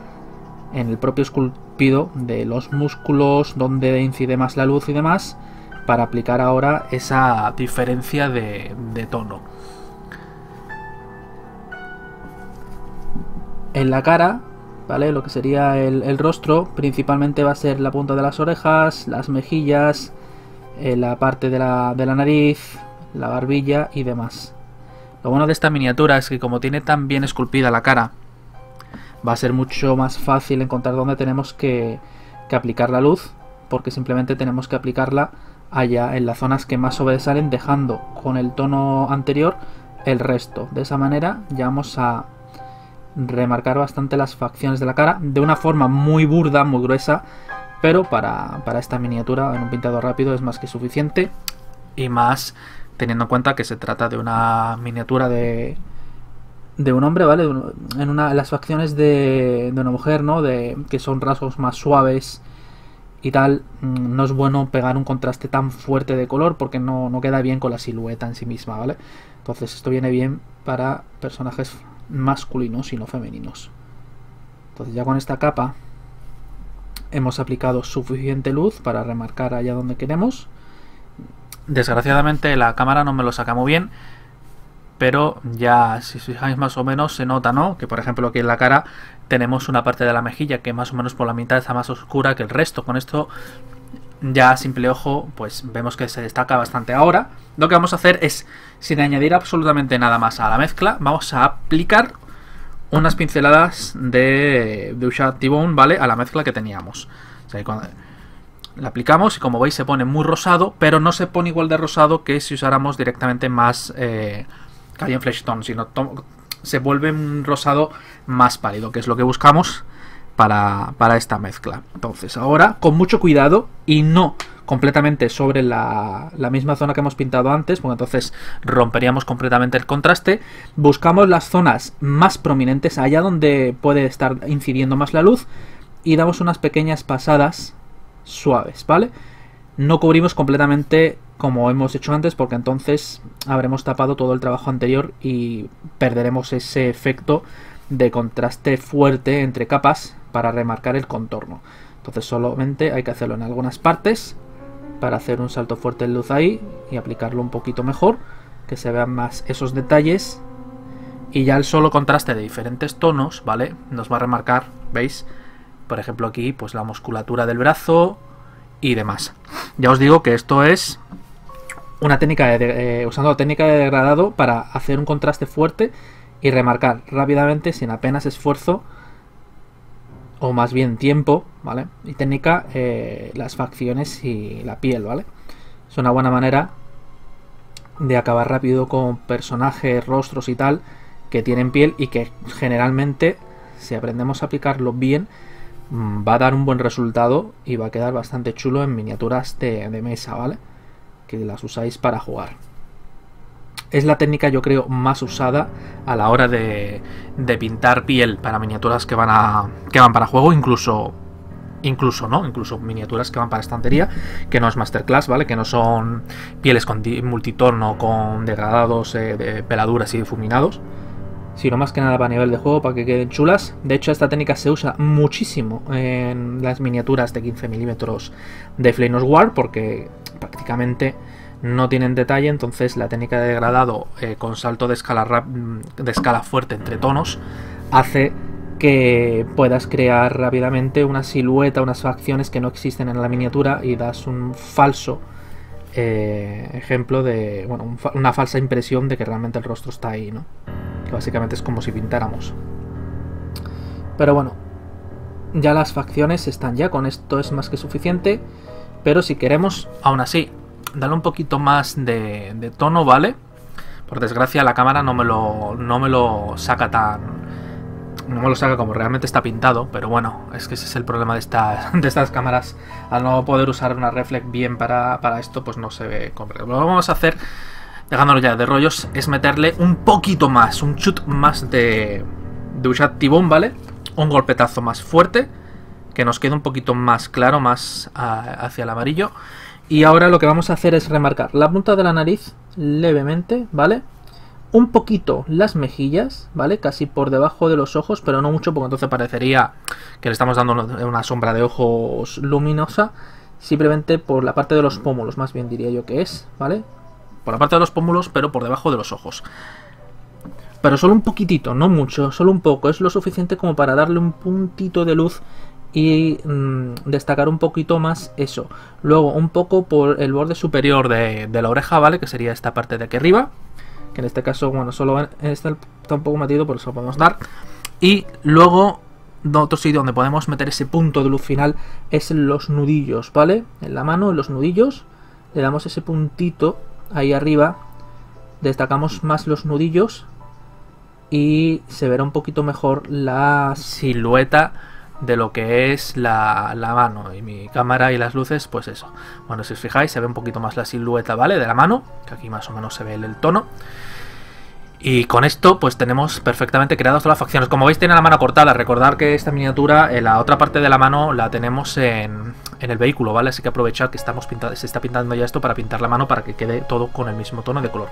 en el propio esculpido de los músculos, donde incide más la luz y demás, para aplicar ahora esa diferencia de tono. En la cara ¿vale? Lo que sería el rostro, principalmente va a ser la punta de las orejas, las mejillas, la parte de la nariz, la barbilla y demás. Lo bueno de esta miniatura es que como tiene tan bien esculpida la cara, va a ser mucho más fácil encontrar dónde tenemos que aplicar la luz, porque simplemente tenemos que aplicarla allá en las zonas que más sobresalen, dejando con el tono anterior el resto. De esa manera ya vamos a remarcar bastante las facciones de la cara de una forma muy burda, muy gruesa, pero para esta miniatura en un pintado rápido es más que suficiente, y más teniendo en cuenta que se trata de una miniatura de un hombre, ¿vale? En las facciones de una mujer, ¿no? Que son rasgos más suaves y tal, no es bueno pegar un contraste tan fuerte de color porque no queda bien con la silueta en sí misma, ¿vale? Entonces esto viene bien para personajes masculinos y no femeninos. Entonces ya con esta capa hemos aplicado suficiente luz para remarcar allá donde queremos. Desgraciadamente la cámara no me lo saca muy bien, pero ya si os fijáis más o menos se nota, ¿no? Que por ejemplo aquí en la cara tenemos una parte de la mejilla que más o menos por la mitad está más oscura que el resto. Con esto ya a simple ojo pues vemos que se destaca bastante. Ahora lo que vamos a hacer es, sin añadir absolutamente nada más a la mezcla, vamos a aplicar unas pinceladas de Duchat T-Bone, ¿vale? A la mezcla que teníamos. O sea, cuando la aplicamos y como veis se pone muy rosado, pero no se pone igual de rosado que si usáramos directamente más Cayenne Flesh Tone, sino se vuelve un rosado más pálido, que es lo que buscamos para esta mezcla. Entonces ahora, con mucho cuidado y no completamente sobre la misma zona que hemos pintado antes, porque entonces romperíamos completamente el contraste, buscamos las zonas más prominentes, allá donde puede estar incidiendo más la luz, y damos unas pequeñas pasadas suaves, ¿vale? No cubrimos completamente como hemos hecho antes, porque entonces habremos tapado todo el trabajo anterior y perderemos ese efecto de contraste fuerte entre capas para remarcar el contorno. Entonces solamente hay que hacerlo en algunas partes para hacer un salto fuerte de luz ahí y aplicarlo un poquito mejor, que se vean más esos detalles, y ya el solo contraste de diferentes tonos, ¿vale? Nos va a remarcar, ¿veis? Por ejemplo aquí pues la musculatura del brazo y demás. Ya os digo que esto es una técnica usando la técnica de degradado para hacer un contraste fuerte y remarcar rápidamente, sin apenas esfuerzo, o más bien tiempo, ¿vale? Y técnica, las facciones y la piel, ¿vale? Es una buena manera de acabar rápido con personajes, rostros y tal que tienen piel, y que generalmente, si aprendemos a aplicarlo bien, va a dar un buen resultado y va a quedar bastante chulo en miniaturas de mesa, ¿vale? Que las usáis para jugar. Es la técnica, yo creo, más usada a la hora de pintar piel para miniaturas que van para juego, incluso miniaturas que van para estantería, que no es Masterclass, ¿vale? Que no son pieles con multitono, con degradados, de peladuras y difuminados, sino más que nada para nivel de juego, para que queden chulas. De hecho, esta técnica se usa muchísimo en las miniaturas de 15 milímetros de Flame of War, porque prácticamente no tienen detalle. Entonces la técnica de degradado con salto de escala fuerte entre tonos hace que puedas crear rápidamente una silueta, unas facciones que no existen en la miniatura, y das un falso ejemplo de, bueno, una falsa impresión de que realmente el rostro está ahí, ¿no? Que básicamente es como si pintáramos. Pero bueno, ya las facciones están ya, con esto es más que suficiente. Pero si queremos, aún así, darle un poquito más de tono, ¿vale? Por desgracia la cámara no me lo saca como realmente está pintado, pero bueno, es que ese es el problema de estas cámaras. Al no poder usar una reflex bien para esto, pues no se ve completo. Lo que vamos a hacer, dejándolo ya de rollos, es meterle un poquito más, un chut más de Duchat T-Bone, ¿vale? Un golpetazo más fuerte, que nos quede un poquito más claro, más hacia el amarillo. Y ahora lo que vamos a hacer es remarcar la punta de la nariz levemente, ¿vale? Un poquito las mejillas, ¿vale? Casi por debajo de los ojos, pero no mucho, porque entonces parecería que le estamos dando una sombra de ojos luminosa. Simplemente por la parte de los pómulos, más bien diría yo que es, ¿vale? Por la parte de los pómulos, pero por debajo de los ojos. pero solo un poquitito, no mucho, solo un poco. Es lo suficiente como para darle un puntito de luz y destacar un poquito más eso. Luego un poco por el borde superior de la oreja, ¿vale? Que sería esta parte de aquí arriba, que en este caso, bueno, solo está un poco metido, por eso lo podemos dar. Y luego otro sitio donde podemos meter ese punto de luz final es en los nudillos, ¿vale? En la mano, en los nudillos, le damos ese puntito ahí arriba, destacamos más los nudillos y se verá un poquito mejor la silueta de lo que es la mano. Y mi cámara y las luces, pues eso. Bueno, si os fijáis, se ve un poquito más la silueta, ¿vale? De la mano, que aquí más o menos se ve el tono. Y con esto pues tenemos perfectamente creadas todas las facciones. Como veis, tiene la mano cortada. Recordad que esta miniatura, la otra parte de la mano la tenemos en el vehículo, ¿vale? Así que aprovechad que se está pintando ya esto para pintar la mano, para que quede todo con el mismo tono de color.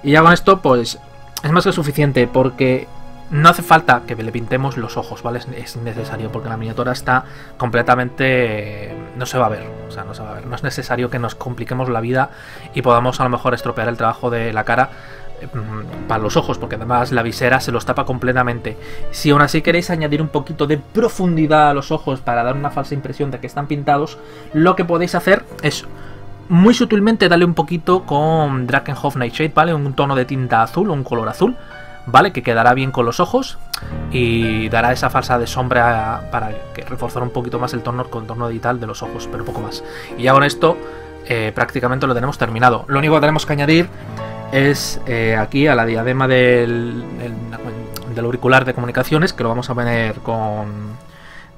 Y ya con esto pues es más que suficiente, porque no hace falta que le pintemos los ojos, ¿vale? Es innecesario, porque la miniatura está completamente... no se va a ver, o sea, no se va a ver. No es necesario que nos compliquemos la vida y podamos a lo mejor estropear el trabajo de la cara para los ojos, porque además la visera se los tapa completamente. Si aún así queréis añadir un poquito de profundidad a los ojos para dar una falsa impresión de que están pintados, lo que podéis hacer es muy sutilmente darle un poquito con Drakenhof Nightshade, ¿vale? Un tono de tinta azul, un color azul, ¿vale? Que quedará bien con los ojos y dará esa falsa de sombra para que reforzar un poquito más el contorno digital de los ojos, pero poco más. Y ya con esto prácticamente lo tenemos terminado. Lo único que tenemos que añadir es aquí a la diadema del auricular de comunicaciones, que lo vamos a poner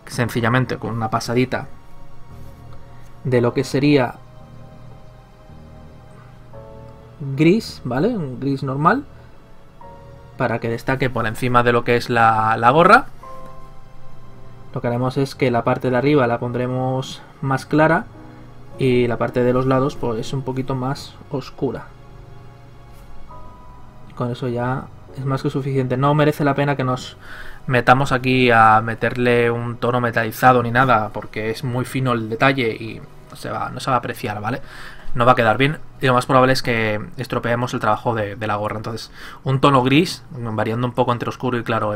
sencillamente con una pasadita de lo que sería gris, ¿vale? Un gris normal, para que destaque por encima de lo que es la gorra. Lo que haremos es que la parte de arriba la pondremos más clara y la parte de los lados pues un poquito más oscura. Y con eso ya es más que suficiente. No merece la pena que nos metamos aquí a meterle un tono metalizado ni nada, porque es muy fino el detalle y no se va a apreciar, ¿vale? No va a quedar bien y lo más probable es que estropeemos el trabajo de la gorra. Entonces, un tono gris, variando un poco entre oscuro y claro,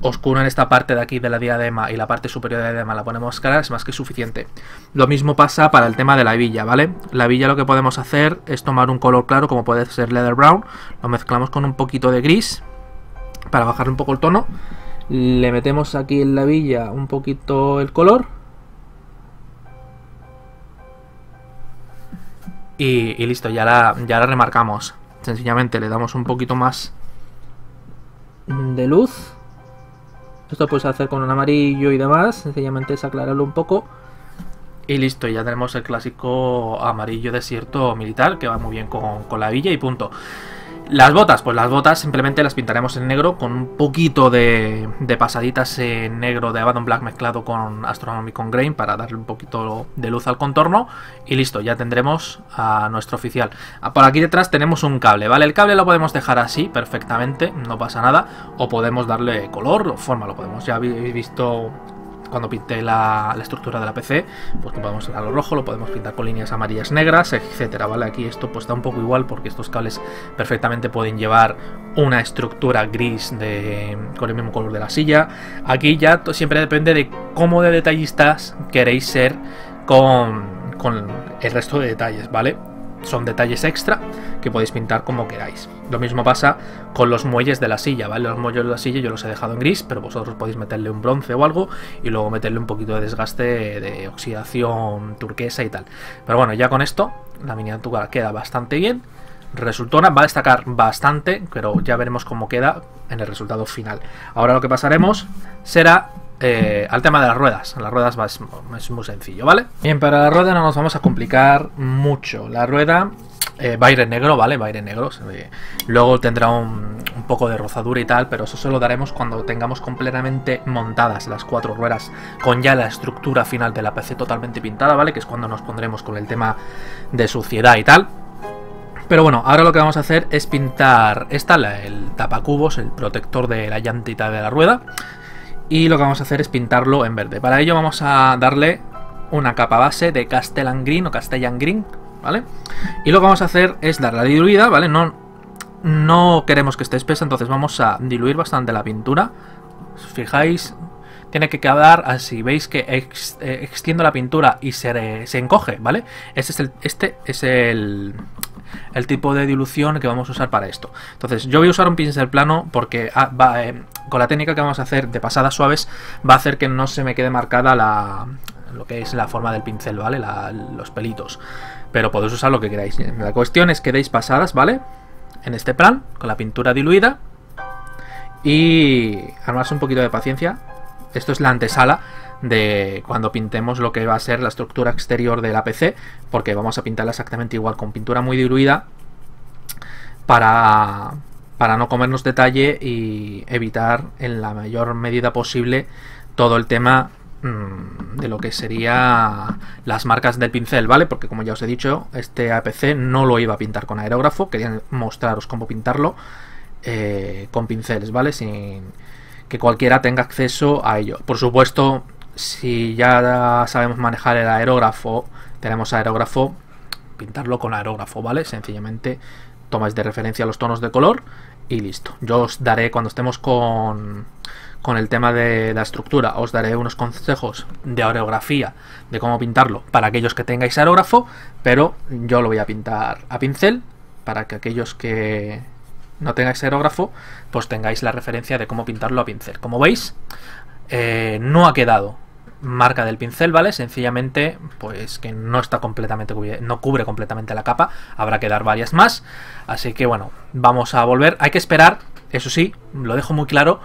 oscuro en esta parte de aquí de la diadema y la parte superior de la diadema la ponemos clara, es más que suficiente. Lo mismo pasa para el tema de la hebilla, ¿vale? La hebilla lo que podemos hacer es tomar un color claro, como puede ser Leather Brown, lo mezclamos con un poquito de gris para bajar un poco el tono, le metemos aquí en la hebilla un poquito el color y listo, ya la remarcamos. Sencillamente le damos un poquito más de luz. Esto puedes hacer con un amarillo y demás, sencillamente es aclararlo un poco. Y listo, ya tenemos el clásico amarillo desierto militar, que va muy bien con la hebilla y punto. Las botas, pues las botas simplemente las pintaremos en negro con un poquito de pasaditas en negro de Abaddon Black mezclado con Astronomicon Grain para darle un poquito de luz al contorno y listo, ya tendremos a nuestro oficial. Por aquí detrás tenemos un cable, ¿vale? El cable lo podemos dejar así perfectamente, no pasa nada, o podemos darle color o forma, lo podemos. Ya habéis visto cuando pinté la estructura de la PC, pues que podemos darlo rojo, lo podemos pintar con líneas amarillas, negras, etcétera, ¿vale? Aquí esto pues da un poco igual porque estos cables perfectamente pueden llevar una estructura gris con el mismo color de la silla. Aquí ya siempre depende de cómo de detallistas queréis ser con el resto de detalles, ¿vale? Son detalles extra que podéis pintar como queráis. Lo mismo pasa con los muelles de la silla, ¿vale? Los muelles de la silla yo los he dejado en gris, pero vosotros podéis meterle un bronce o algo y luego meterle un poquito de desgaste de oxidación turquesa y tal. Pero bueno, ya con esto la miniatura queda bastante bien. Resultona, va a destacar bastante, pero ya veremos cómo queda en el resultado final. Ahora lo que pasaremos será al tema de las ruedas. Las ruedas es muy sencillo, ¿vale? Bien, para la rueda no nos vamos a complicar mucho. La rueda va a ir en negro, ¿vale? Va a ir en negro. Luego tendrá un poco de rozadura y tal, pero eso se lo daremos cuando tengamos completamente montadas las 4 ruedas con ya la estructura final de la PC totalmente pintada, ¿vale? Que es cuando nos pondremos con el tema de suciedad y tal. Pero bueno, ahora lo que vamos a hacer es pintar el tapacubos, el protector de la llantita de la rueda. Y lo que vamos a hacer es pintarlo en verde. Para ello vamos a darle una capa base de Castellan Green o Castellan Green, ¿vale? Y lo que vamos a hacer es darle la diluida, ¿vale? No no queremos que esté espesa, entonces vamos a diluir bastante la pintura. Si os fijáis, tiene que quedar así. Veis que extiendo la pintura y se encoge, ¿vale? Este es el tipo de dilución que vamos a usar para esto. Entonces yo voy a usar un pincel plano porque con la técnica que vamos a hacer de pasadas suaves va a hacer que no se me quede marcada lo que es la forma del pincel, ¿vale? Los pelitos. Pero podéis usar lo que queráis. La cuestión es que deis pasadas, ¿vale? En este plan, con la pintura diluida. Y armarse un poquito de paciencia. Esto es la antesala de cuando pintemos lo que va a ser la estructura exterior de la PC, porque vamos a pintarla exactamente igual, con pintura muy diluida, para no comernos detalle y evitar en la mayor medida posible todo el tema de lo que sería las marcas del pincel, ¿vale? Porque como ya os he dicho, este APC no lo iba a pintar con aerógrafo, quería mostraros cómo pintarlo con pinceles, ¿vale? Sin que cualquiera tenga acceso a ello. Por supuesto, si ya sabemos manejar el aerógrafo, tenemos aerógrafo, pintarlo con aerógrafo, ¿vale? Sencillamente tomáis de referencia los tonos de color y listo. Yo os daré, cuando estemos con el tema de la estructura, os daré unos consejos de aerografía, de cómo pintarlo para aquellos que tengáis aerógrafo, pero yo lo voy a pintar a pincel para que aquellos que no tengáis aerógrafo, pues tengáis la referencia de cómo pintarlo a pincel. Como veis, no ha quedado marca del pincel, ¿vale? Sencillamente, pues que no está completamente no cubre completamente la capa, habrá que dar varias más. Así que bueno, vamos a volver. Hay que esperar, eso sí, lo dejo muy claro,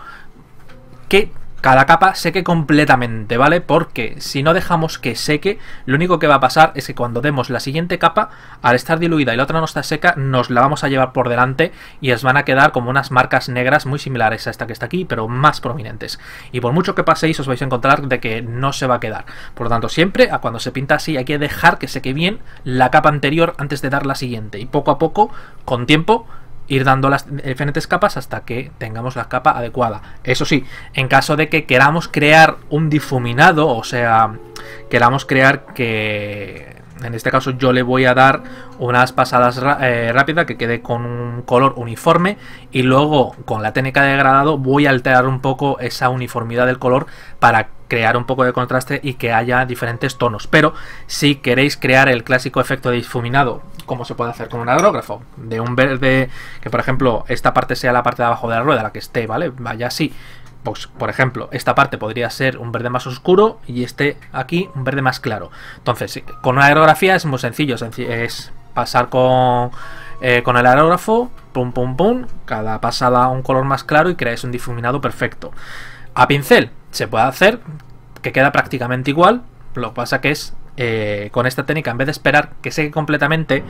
que cada capa seque completamente, ¿vale? Porque si no dejamos que seque, lo único que va a pasar es que cuando demos la siguiente capa, al estar diluida y la otra no está seca, nos la vamos a llevar por delante y os van a quedar como unas marcas negras muy similares a esta que está aquí, pero más prominentes. Y por mucho que paséis, os vais a encontrar de que no se va a quedar. Por lo tanto, siempre, cuando se pinta así, hay que dejar que seque bien la capa anterior antes de dar la siguiente. Y poco a poco, con tiempo, ir dando las diferentes capas hasta que tengamos la capa adecuada. Eso sí, en caso de que queramos crear un difuminado, o sea, queramos crear que... En este caso yo le voy a dar unas pasadas rápidas que quede con un color uniforme y luego con la técnica de degradado voy a alterar un poco esa uniformidad del color para crear un poco de contraste y que haya diferentes tonos. Pero si queréis crear el clásico efecto de difuminado, como se puede hacer con un aerógrafo, de un verde, que por ejemplo esta parte sea la parte de abajo de la rueda, la que esté, ¿vale? Vaya así. Pues, por ejemplo, esta parte podría ser un verde más oscuro y este aquí un verde más claro. Entonces, con una aerografía es muy sencillo, es pasar con el aerógrafo, pum pum pum, cada pasada un color más claro y creáis un difuminado perfecto. A pincel se puede hacer, que queda prácticamente igual, lo que pasa que es con esta técnica, en vez de esperar que seque completamente,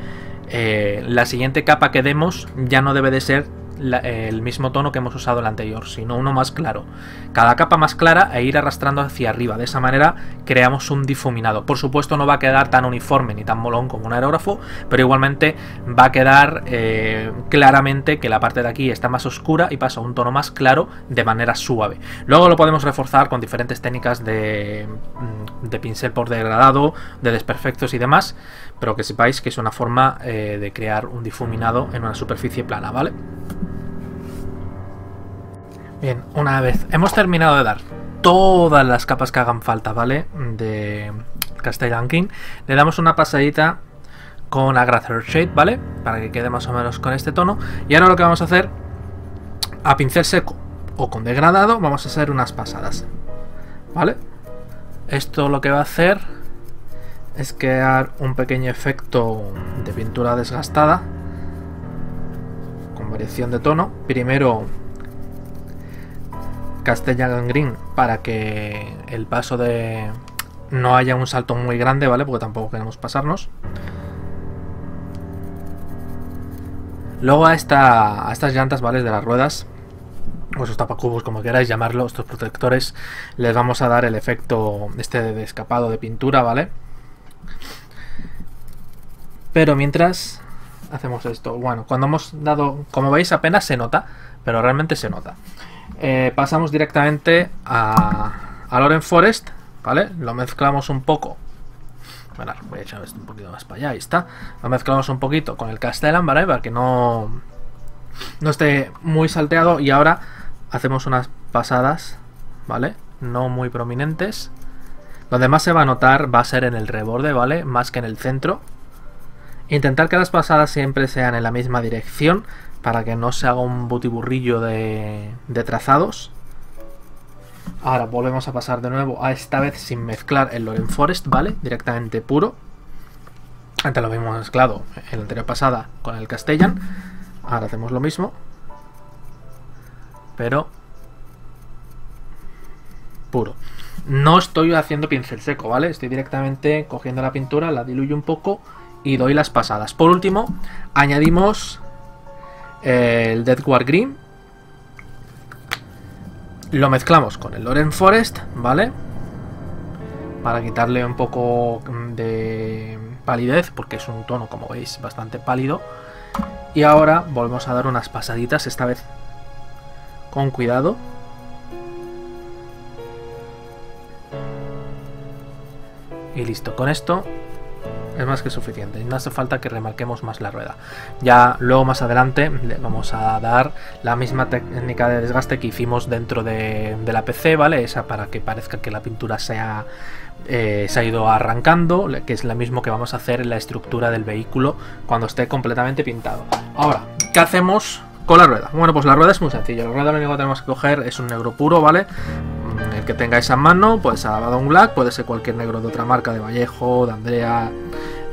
la siguiente capa que demos ya no debe de ser el mismo tono que hemos usado el anterior, sino uno más claro. Cada capa más clara e ir arrastrando hacia arriba. De esa manera creamos un difuminado. Por supuesto no va a quedar tan uniforme ni tan molón como un aerógrafo, pero igualmente va a quedar claramente que la parte de aquí está más oscura y pasa a un tono más claro de manera suave. Luego lo podemos reforzar con diferentes técnicas de pincel por degradado, de desperfectos y demás, pero que sepáis que es una forma de crear un difuminado en una superficie plana, ¿vale? Bien, una vez hemos terminado de dar todas las capas que hagan falta, ¿vale? De Castellan King, le damos una pasadita con Agracer Shade, ¿vale? Para que quede más o menos con este tono. Y ahora lo que vamos a hacer, a pincel seco o con degradado, vamos a hacer unas pasadas, ¿vale? Esto lo que va a hacer es crear un pequeño efecto de pintura desgastada con variación de tono. Primero Castellan Green para que el paso de no haya un salto muy grande, ¿vale? Porque tampoco queremos pasarnos. Luego a estas llantas, ¿vale? De las ruedas, o esos tapacubos, como queráis llamarlo, estos protectores, les vamos a dar el efecto de escapado de pintura, ¿vale? Pero mientras hacemos esto, bueno, cuando hemos dado, como veis apenas se nota, pero realmente se nota. Pasamos directamente a Loren Forest, ¿vale? Lo mezclamos un poco. Bueno, voy a echar esto un poquito más para allá, ahí está. Lo mezclamos un poquito con el Castellan, ¿vale? Para que no no esté muy salteado. Y ahora hacemos unas pasadas, ¿vale? No muy prominentes. Donde más se va a notar va a ser en el reborde, ¿vale? Más que en el centro. Intentar que las pasadas siempre sean en la misma dirección para que no se haga un butiburrillo de trazados. Ahora volvemos a pasar de nuevo, a esta vez sin mezclar el Loren Forest, ¿vale? Directamente puro. Antes lo habíamos mezclado en la anterior pasada con el Castellan. Ahora hacemos lo mismo, pero puro. No estoy haciendo pincel seco, ¿vale? Estoy directamente cogiendo la pintura, la diluyo un poco y doy las pasadas. Por último, añadimos el Deathguard Green. Lo mezclamos con el Loren Forest, ¿vale? Para quitarle un poco de palidez, porque es un tono, como veis, bastante pálido. Y ahora volvemos a dar unas pasaditas, esta vez con cuidado. Y listo, con esto es más que suficiente. No hace falta que remarquemos más la rueda. Ya luego más adelante le vamos a dar la misma técnica de desgaste que hicimos dentro de la PC, ¿vale? Esa para que parezca que la pintura se ha ido arrancando, que es lo mismo que vamos a hacer en la estructura del vehículo cuando esté completamente pintado. Ahora, ¿qué hacemos con la rueda? Bueno, pues la rueda es muy sencilla. La rueda lo único que tenemos que coger es un negro puro, ¿vale? El que tengáis a mano, puede ser Abaddon Black, puede ser cualquier negro de otra marca, de Vallejo, de Andrea,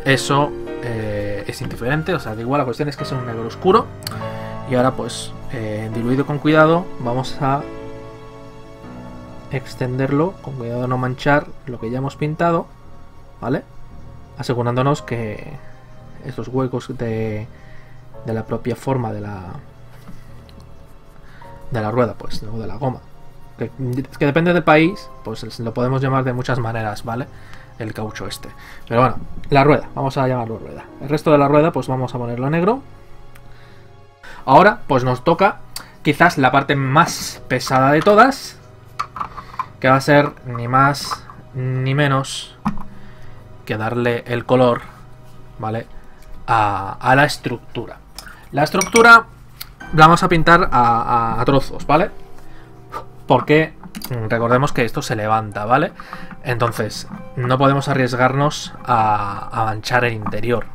eso es indiferente, o sea, da igual, la cuestión es que es un negro oscuro. Y ahora pues, diluido con cuidado, vamos a extenderlo, con cuidado de no manchar lo que ya hemos pintado, ¿vale? Asegurándonos que estos huecos de la propia forma de la rueda, pues, o de la goma, que depende del país, pues lo podemos llamar de muchas maneras, ¿vale? El caucho este. Pero bueno, la rueda, vamos a llamarlo rueda. El resto de la rueda, pues vamos a ponerlo negro. Ahora, pues nos toca quizás la parte más pesada de todas, que va a ser ni más ni menos que darle el color, ¿vale? A la estructura. La estructura la vamos a pintar a trozos, ¿vale? Porque recordemos que esto se levanta, ¿vale? Entonces no podemos arriesgarnos a manchar el interior.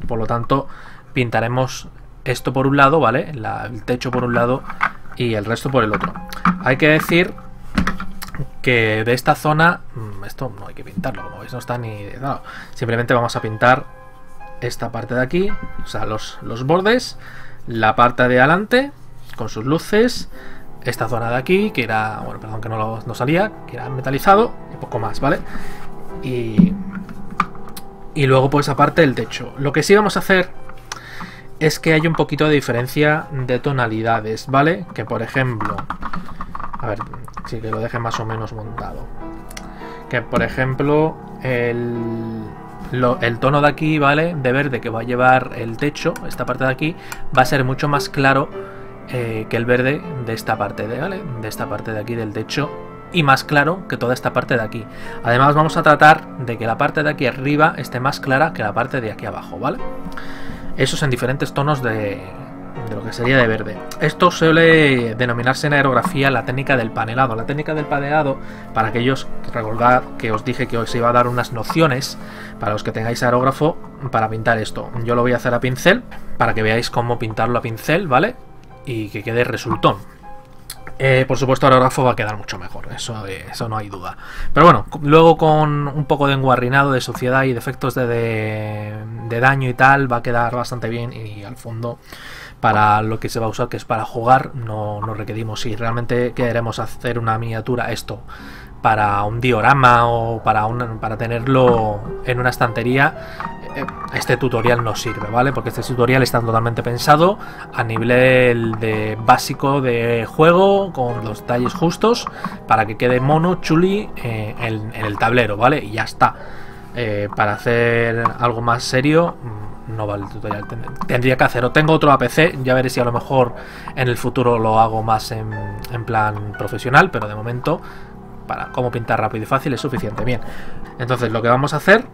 Por lo tanto, pintaremos esto por un lado, ¿vale? El techo por un lado y el resto por el otro. Hay que decir que de esta zona, esto no hay que pintarlo, como veis no está ni... No, simplemente vamos a pintar esta parte de aquí, o sea, los bordes, la parte de adelante con sus luces, esta zona de aquí, que era, bueno, perdón que no salía, que era metalizado, y poco más, ¿vale? Y luego pues aparte el techo. Lo que sí vamos a hacer es que hay un poquito de diferencia de tonalidades, ¿vale? Que por ejemplo, a ver, sí que lo deje más o menos montado. Que por ejemplo el tono de aquí, ¿vale? De verde que va a llevar el techo, esta parte de aquí, va a ser mucho más claro que el verde de esta parte, ¿vale? De esta parte de aquí del techo, y más claro que toda esta parte de aquí. Además vamos a tratar de que la parte de aquí arriba esté más clara que la parte de aquí abajo, ¿vale? Eso es en diferentes tonos de lo que sería de verde. Esto suele denominarse en aerografía la técnica del panelado. La técnica del panelado, para aquellos, recordad que os dije que os iba a dar unas nociones para los que tengáis aerógrafo para pintar esto. Yo lo voy a hacer a pincel para que veáis cómo pintarlo a pincel, ¿vale? Y que quede resultón. Por supuesto, aerógrafo va a quedar mucho mejor, eso no hay duda. Pero bueno, luego con un poco de enguarrinado, de suciedad y de efectos de daño y tal, va a quedar bastante bien. Y al fondo, para lo que se va a usar, que es para jugar, no requerimos. Si realmente queremos hacer una miniatura, esto, para un diorama o para tenerlo en una estantería, este tutorial no sirve, ¿vale? Porque este tutorial está totalmente pensado a nivel de básico de juego, con los detalles justos, para que quede mono, chuli en el tablero, ¿vale? Y ya está. Para hacer algo más serio no vale el tutorial. Tendría que hacer, o tengo otro APC, ya veré si a lo mejor en el futuro lo hago más en plan profesional, pero de momento para cómo pintar rápido y fácil es suficiente. Bien, entonces lo que vamos a hacer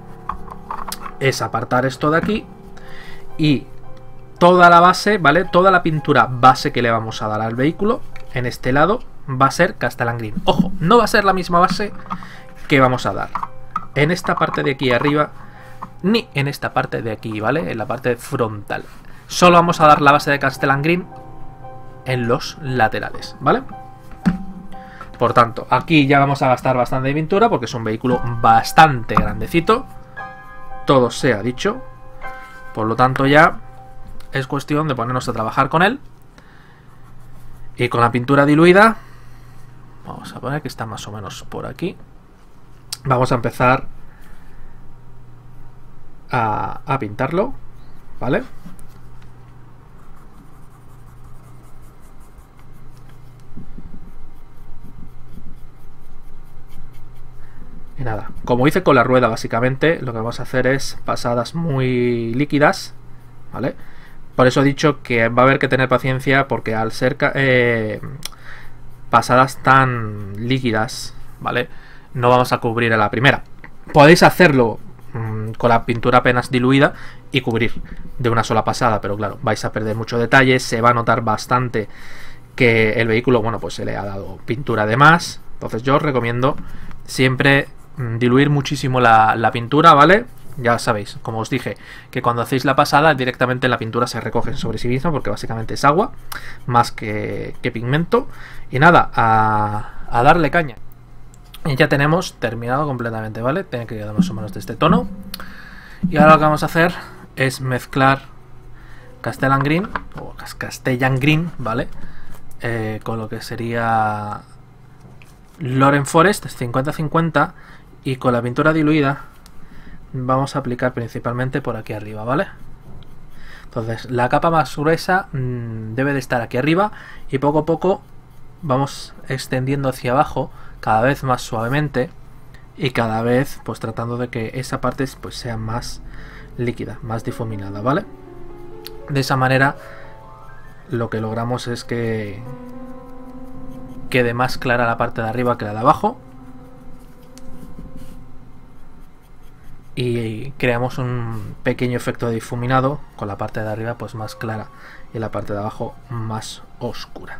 es apartar esto de aquí y toda la base, ¿vale? Toda la pintura base que le vamos a dar al vehículo en este lado va a ser Castellan Green. Ojo, no va a ser la misma base que vamos a dar en esta parte de aquí arriba ni en esta parte de aquí, ¿vale? En la parte frontal. Solo vamos a dar la base de Castellan Green en los laterales, ¿vale? Por tanto, aquí ya vamos a gastar bastante de pintura porque es un vehículo bastante grandecito. Todo se ha dicho. Por lo tanto ya es cuestión de ponernos a trabajar con él. Y con la pintura diluida, vamos a poner que está más o menos por aquí. Vamos a empezar a pintarlo, ¿vale? Y nada, como hice con la rueda, básicamente lo que vamos a hacer es pasadas muy líquidas, ¿vale? Por eso he dicho que va a haber que tener paciencia, porque al ser pasadas tan líquidas, ¿vale? No vamos a cubrir a la primera. Podéis hacerlo con la pintura apenas diluida y cubrir de una sola pasada, pero claro, vais a perder mucho detalle, se va a notar bastante que el vehículo, bueno, pues se le ha dado pintura de más. Entonces yo os recomiendo siempre diluir muchísimo la pintura, ¿vale? Ya sabéis, como os dije, que cuando hacéis la pasada directamente la pintura se recoge sobre sí misma, porque básicamente es agua más que pigmento. Y nada, a darle caña. Y ya tenemos terminado completamente, ¿vale? Tiene que quedar más o menos de este tono. Y ahora lo que vamos a hacer es mezclar Castellan Green, o Castellan Green, ¿vale? Con lo que sería Loren Forest 50-50, y con la pintura diluida vamos a aplicar principalmente por aquí arriba, ¿vale? Entonces la capa más gruesa debe de estar aquí arriba, y poco a poco vamos extendiendo hacia abajo cada vez más suavemente, y cada vez pues tratando de que esa parte pues sea más líquida, más difuminada, ¿vale? De esa manera lo que logramos es que quede más clara la parte de arriba que la de abajo, y creamos un pequeño efecto de difuminado con la parte de arriba pues más clara y la parte de abajo más oscura.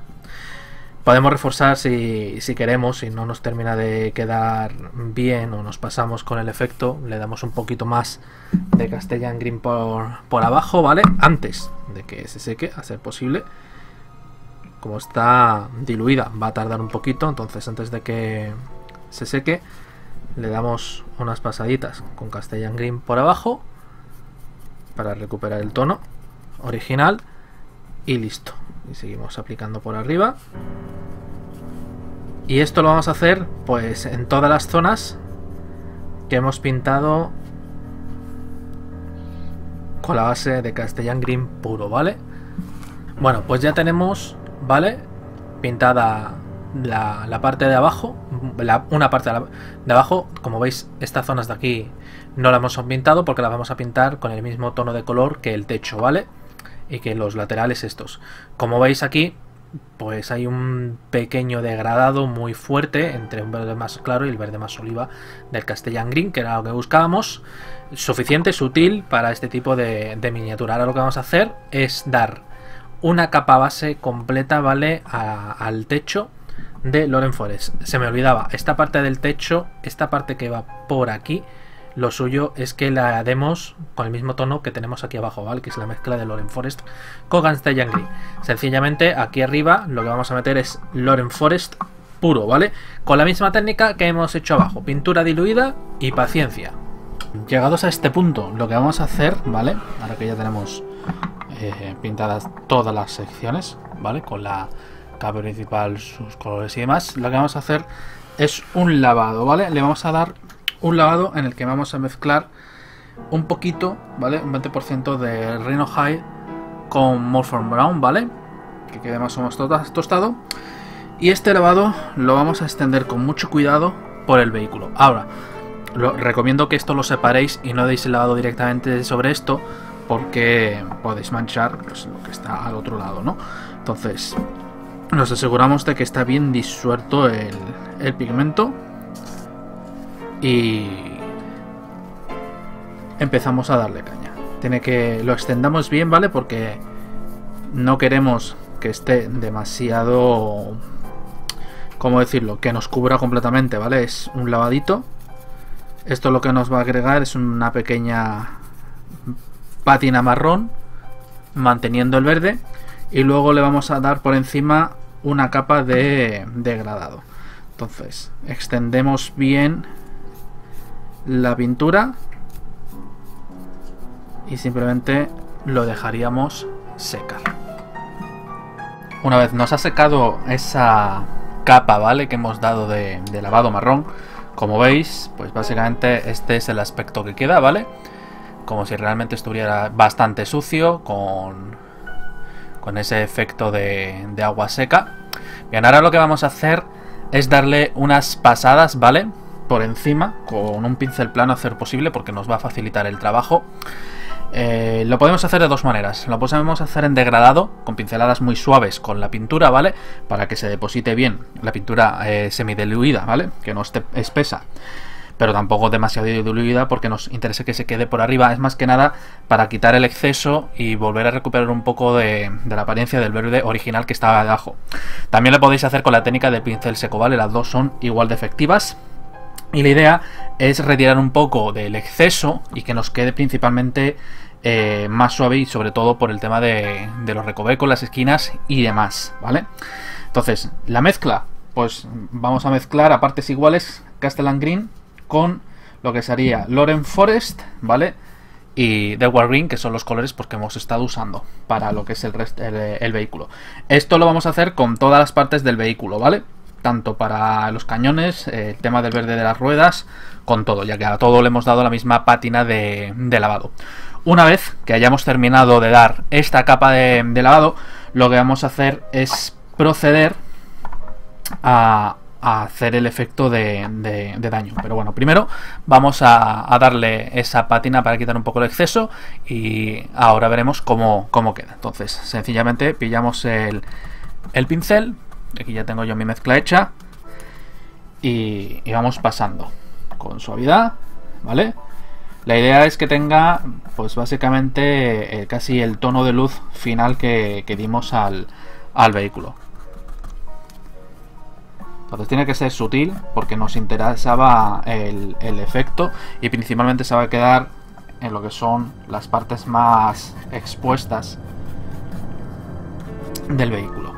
Podemos reforzar si queremos, si no nos termina de quedar bien o nos pasamos con el efecto, le damos un poquito más de Castellan Green por abajo, ¿vale? Antes de que se seque, a ser posible. Como está diluida va a tardar un poquito, entonces antes de que se seque le damos unas pasaditas con Castellan Green por abajo para recuperar el tono original y listo. Y seguimos aplicando por arriba. Y esto lo vamos a hacer pues en todas las zonas que hemos pintado con la base de Castellan Green puro, ¿vale? Bueno, pues ya tenemos, ¿vale? Pintada la parte de abajo, una parte de abajo. Como veis, estas zonas de aquí no la hemos pintado porque la vamos a pintar con el mismo tono de color que el techo, ¿vale? Y que los laterales estos. Como veis aquí, pues hay un pequeño degradado muy fuerte entre un verde más claro y el verde más oliva del Castellan Green, que era lo que buscábamos. Suficiente, sutil para este tipo de miniatura. Ahora lo que vamos a hacer es dar una capa base completa, ¿vale? Al techo de Loren Forest. Se me olvidaba, esta parte del techo, esta parte que va por aquí, lo suyo es que la demos con el mismo tono que tenemos aquí abajo, ¿vale? Que es la mezcla de Loren Forest con Castellan Green. Sencillamente aquí arriba lo que vamos a meter es Loren Forest puro, ¿vale? Con la misma técnica que hemos hecho abajo, pintura diluida y paciencia. Llegados a este punto, lo que vamos a hacer, ¿vale? Ahora que ya tenemos pintadas todas las secciones, ¿vale? Con la capa principal, sus colores y demás, lo que vamos a hacer es un lavado, ¿vale? Le vamos a dar un lavado en el que vamos a mezclar un poquito, ¿vale? Un 20% de Rhino Hide con Morphin Brown, ¿vale? Que quede más o menos tostado. Y este lavado lo vamos a extender con mucho cuidado por el vehículo. Ahora, recomiendo que esto lo separéis y no deis el lavado directamente sobre esto, porque podéis manchar pues, lo que está al otro lado, ¿no? Entonces, nos aseguramos de que está bien disuelto el pigmento. Y empezamos a darle caña. tiene que lo extendamos bien, ¿vale? Porque no queremos que esté demasiado, ¿cómo decirlo? Que nos cubra completamente, ¿vale? Es un lavadito. Esto lo que nos va a agregar es una pequeña pátina marrón, manteniendo el verde. Y luego le vamos a dar por encima una capa de degradado. Entonces, extendemos bien la pintura y simplemente lo dejaríamos secar. Una vez nos ha secado esa capa, ¿vale? Que hemos dado de lavado marrón, como veis, pues básicamente este es el aspecto que queda, ¿vale? Como si realmente estuviera bastante sucio, con ese efecto de agua seca. Bien, ahora lo que vamos a hacer es darle unas pasadas, ¿vale? Por encima, con un pincel plano a ser posible, porque nos va a facilitar el trabajo. Lo podemos hacer de dos maneras. Lo podemos hacer en degradado, con pinceladas muy suaves con la pintura, ¿vale? Para que se deposite bien la pintura semidiluida, ¿vale? Que no esté espesa, pero tampoco demasiado diluida, porque nos interesa que se quede por arriba. Es más que nada para quitar el exceso y volver a recuperar un poco de la apariencia del verde original que estaba debajo. También lo podéis hacer con la técnica del pincel seco, ¿vale? Las dos son igual de efectivas. Y la idea es retirar un poco del exceso y que nos quede principalmente más suave, y sobre todo por el tema de los recovecos, las esquinas y demás, ¿vale? Entonces, la mezcla, pues vamos a mezclar a partes iguales Castellan Green con lo que sería Loren Forest, ¿vale? Y Dewar Green, que son los colores porque hemos estado usando para lo que es el vehículo. Esto lo vamos a hacer con todas las partes del vehículo, ¿vale? Tanto para los cañones, el tema del verde de las ruedas, con todo, ya que a todo le hemos dado la misma pátina de lavado. Una vez que hayamos terminado de dar esta capa de lavado, lo que vamos a hacer es proceder a hacer el efecto de daño. Pero bueno, primero vamos a darle esa pátina para quitar un poco el exceso, y ahora veremos cómo queda. Entonces, sencillamente pillamos el pincel. Aquí ya tengo yo mi mezcla hecha y vamos pasando con suavidad, ¿vale? La idea es que tenga, pues básicamente casi el tono de luz final que dimos al vehículo. Entonces tiene que ser sutil, porque nos interesaba el efecto, y principalmente se va a quedar en lo que son las partes más expuestas del vehículo.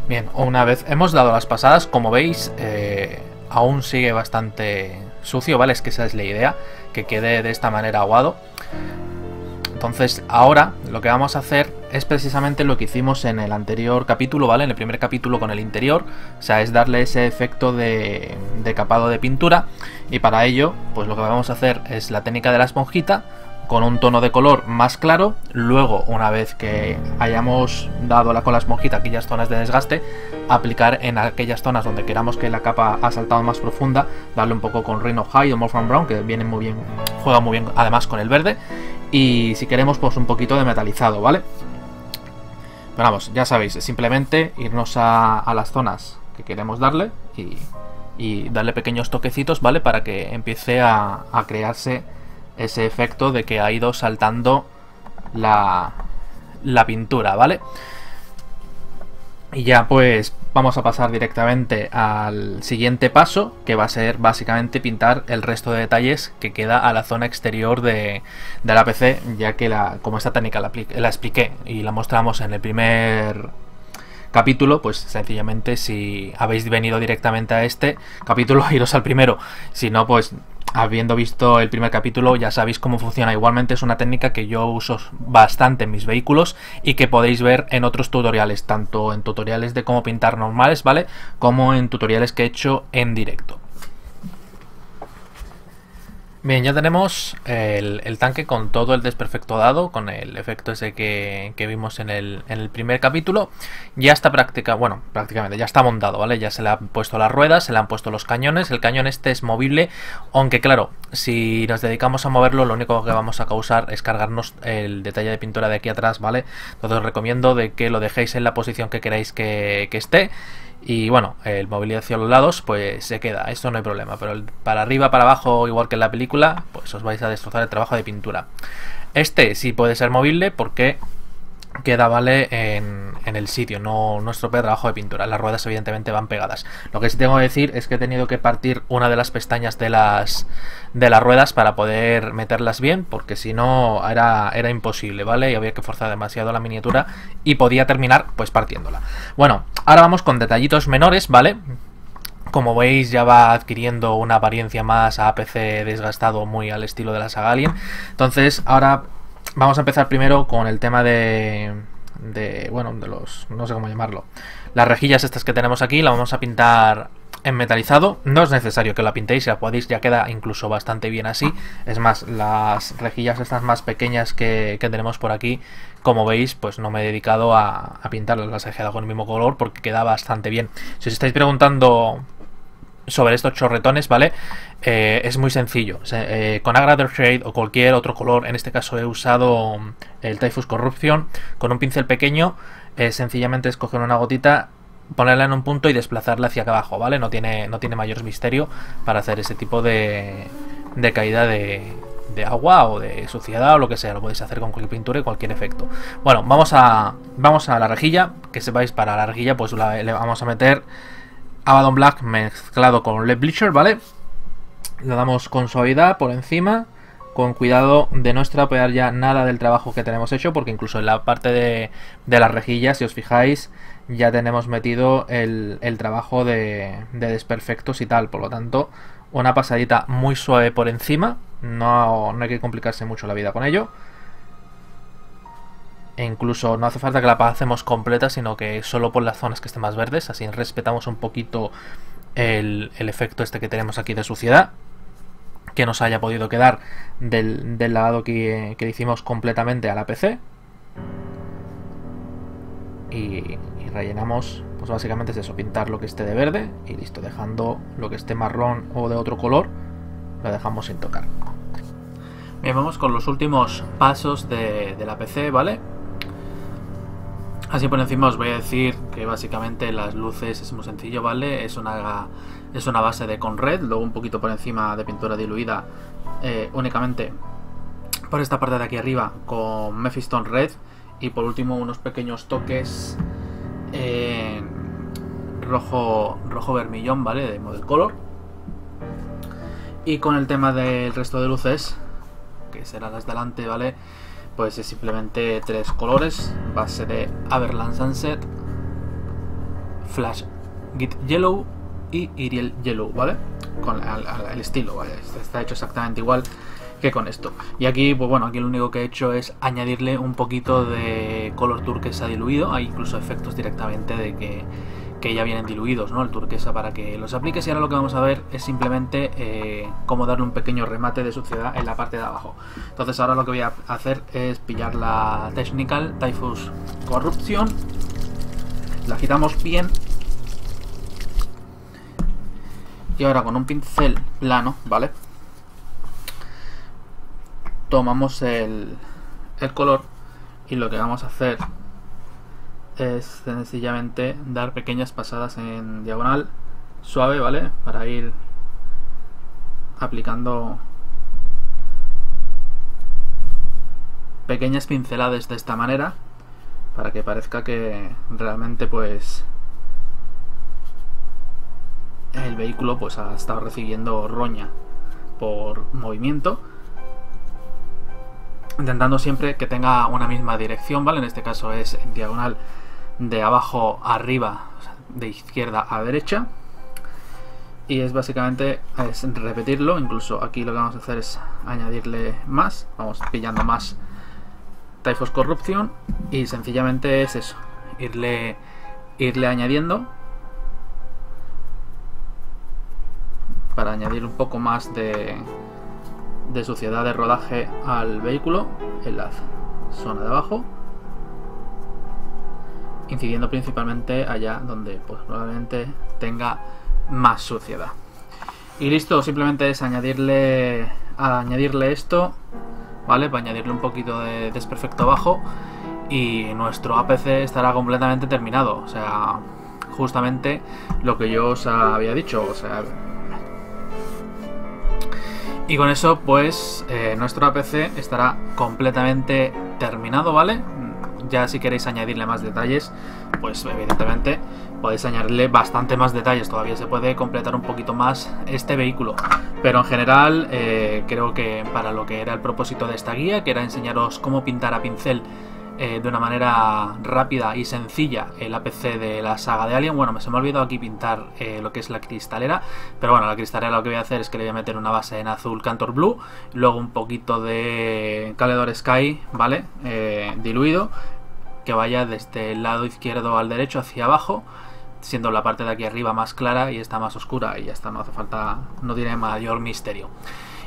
Bien, una vez hemos dado las pasadas, como veis, aún sigue bastante sucio, ¿vale? Es que esa es la idea, que quede de esta manera aguado. Entonces ahora lo que vamos a hacer es precisamente lo que hicimos en el anterior capítulo, ¿vale? En el primer capítulo con el interior, o sea, es darle ese efecto de capado de pintura, y para ello, pues lo que vamos a hacer es la técnica de la esponjita, con un tono de color más claro. Luego, una vez que hayamos dado con la esponjita aquellas zonas de desgaste, aplicar en aquellas zonas donde queramos que la capa ha saltado más profunda, darle un poco con Rain of High o Morphan Brown, que viene muy bien, juega muy bien además con el verde, y si queremos, pues un poquito de metalizado, ¿vale? Pero vamos, ya sabéis, es simplemente irnos a las zonas que queremos darle y darle pequeños toquecitos, ¿vale? Para que empiece a crearse ese efecto de que ha ido saltando la pintura, ¿vale? Y ya pues vamos a pasar directamente al siguiente paso, que va a ser básicamente pintar el resto de detalles que queda a la zona exterior de la PC, ya que como esta técnica la expliqué y la mostramos en el primer capítulo, pues sencillamente, si habéis venido directamente a este capítulo, iros al primero. Si no, pues habiendo visto el primer capítulo ya sabéis cómo funciona. Igualmente es una técnica que yo uso bastante en mis vehículos y que podéis ver en otros tutoriales, tanto en tutoriales de cómo pintar normales, ¿vale? Como en tutoriales que he hecho en directo. Bien, ya tenemos el tanque con todo el desperfecto dado, con el efecto ese que vimos en el primer capítulo. Ya está prácticamente, ya está montado, ¿vale? Ya se le han puesto las ruedas, se le han puesto los cañones. El cañón este es movible, aunque claro, si nos dedicamos a moverlo, lo único que vamos a causar es cargarnos el detalle de pintura de aquí atrás, ¿vale? Entonces os recomiendo de que lo dejéis en la posición que queráis que esté. Y bueno, el movilidad hacia los lados pues se queda, esto no hay problema. Pero para arriba, para abajo, igual que en la película, pues os vais a destrozar el trabajo de pintura. Este sí puede ser movible porque queda, vale, en el sitio, no estropea el trabajo de pintura. Las ruedas evidentemente van pegadas. Lo que sí tengo que decir es que he tenido que partir una de las pestañas de las ruedas para poder meterlas bien, porque si no era imposible, ¿vale? Y había que forzar demasiado la miniatura y podía terminar pues partiéndola. Bueno, ahora vamos con detallitos menores, ¿vale? Como veis, ya va adquiriendo una apariencia más a APC desgastado, muy al estilo de la saga Alien. Entonces ahora vamos a empezar primero con el tema de los, no sé cómo llamarlo, las rejillas estas que tenemos aquí. La vamos a pintar en metalizado. No es necesario que la pintéis, si la podéis, ya queda incluso bastante bien así. Es más, las rejillas estas más pequeñas que tenemos por aquí, como veis, pues no me he dedicado a pintarlas, las he dejado con el mismo color porque queda bastante bien. Si os estáis preguntando sobre estos chorretones, ¿vale? Es muy sencillo. Con Agrader Shade o cualquier otro color, en este caso he usado el Typhus Corruption, con un pincel pequeño, sencillamente escoger una gotita, ponerla en un punto y desplazarla hacia abajo, ¿vale? No tiene mayor misterio para hacer ese tipo de caída de agua o de suciedad o lo que sea. Lo podéis hacer con cualquier pintura y cualquier efecto. Bueno, vamos a la rejilla. Que sepáis, para la rejilla pues le vamos a meter Abaddon Black mezclado con LED Bleacher, ¿vale? Le damos con suavidad por encima, con cuidado de no estropear ya nada del trabajo que tenemos hecho, porque incluso en la parte de las rejillas, si os fijáis, ya tenemos metido el trabajo de desperfectos y tal. Por lo tanto, una pasadita muy suave por encima, no hay que complicarse mucho la vida con ello. E incluso no hace falta que la pasemos completa, sino que solo por las zonas que estén más verdes. Así respetamos un poquito el efecto este que tenemos aquí de suciedad, que nos haya podido quedar del lavado que hicimos completamente a la PC. Y rellenamos, pues básicamente es eso, pintar lo que esté de verde y listo, dejando lo que esté marrón o de otro color, lo dejamos sin tocar. Bien, vamos con los últimos pasos de la PC, ¿vale? Así por encima os voy a decir que básicamente las luces es muy sencillo, ¿vale? Es una base de Conred, luego un poquito por encima de pintura diluida, únicamente por esta parte de aquí arriba con Mephiston Red, y por último unos pequeños toques rojo vermillón, ¿vale? De Model Color. Y con el tema del resto de luces, que serán las delante, ¿vale? Pues es simplemente tres colores, base de Averland Sunset, Flash Git Yellow y Iriel Yellow, ¿vale? Con el estilo, ¿vale? Está hecho exactamente igual que con esto. Y aquí, pues bueno, aquí lo único que he hecho es añadirle un poquito de color turquesa diluido. Hay incluso efectos directamente de que ya vienen diluidos, ¿no? El turquesa, para que los apliques. Y ahora lo que vamos a ver es simplemente cómo darle un pequeño remate de suciedad en la parte de abajo. Entonces ahora lo que voy a hacer es pillar la Technical Typhus Corruption, la agitamos bien y ahora con un pincel plano, ¿vale? Tomamos el color y lo que vamos a hacer es sencillamente dar pequeñas pasadas en diagonal suave, ¿vale? Para ir aplicando pequeñas pinceladas de esta manera, para que parezca que realmente pues el vehículo pues ha estado recibiendo roña por movimiento, intentando siempre que tenga una misma dirección, ¿vale? En este caso es en diagonal de abajo a arriba, de izquierda a derecha, y es básicamente repetirlo. Incluso aquí lo que vamos a hacer es añadirle más, vamos pillando más Typhus Corruption y sencillamente es eso, irle añadiendo para añadir un poco más de de suciedad de rodaje al vehículo en la zona de abajo, incidiendo principalmente allá donde pues probablemente tenga más suciedad. Y listo, simplemente es añadirle esto, ¿vale? Para añadirle un poquito de desperfecto abajo y nuestro APC estará completamente terminado. O sea, justamente lo que yo os había dicho, o sea... Y con eso, pues, nuestro APC estará completamente terminado, ¿vale? Ya si queréis añadirle más detalles, pues evidentemente podéis añadirle bastante más detalles. Todavía se puede completar un poquito más este vehículo. Pero en general, creo que para lo que era el propósito de esta guía, que era enseñaros cómo pintar a pincel de una manera rápida y sencilla el APC de la saga de Alien. Bueno, se me ha olvidado aquí pintar lo que es la cristalera, pero bueno, la cristalera lo que voy a hacer es que le voy a meter una base en azul Cantor Blue, luego un poquito de Caledor Sky, ¿vale? Diluido, que vaya desde el lado izquierdo al derecho hacia abajo, siendo la parte de aquí arriba más clara y esta más oscura, y ya está, no hace falta, no tiene mayor misterio.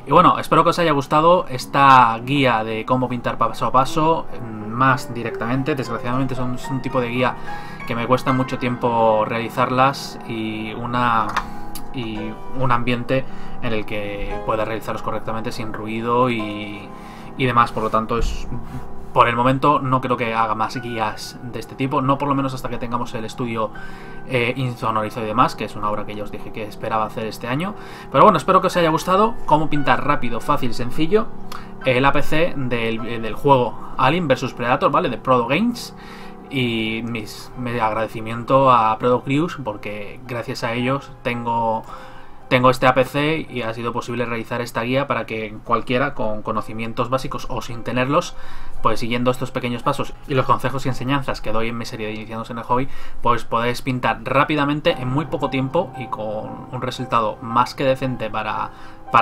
Y bueno, espero que os haya gustado esta guía de cómo pintar paso a paso, más directamente. Desgraciadamente son un tipo de guía que me cuesta mucho tiempo realizarlas y un ambiente en el que pueda realizarlos correctamente sin ruido y demás. Por lo tanto, por el momento no creo que haga más guías de este tipo, no por lo menos hasta que tengamos el estudio insonorizado y demás, que es una obra que ya os dije que esperaba hacer este año. Pero bueno, espero que os haya gustado cómo pintar rápido, fácil, sencillo el APC del juego Alien vs Predator, ¿vale? De Prodo Games. Y mi agradecimiento a Prodo Crews, porque gracias a ellos tengo este APC y ha sido posible realizar esta guía para que cualquiera con conocimientos básicos o sin tenerlos, pues siguiendo estos pequeños pasos y los consejos y enseñanzas que doy en mi serie de Iniciándose en el Hobby, pues podéis pintar rápidamente en muy poco tiempo y con un resultado más que decente para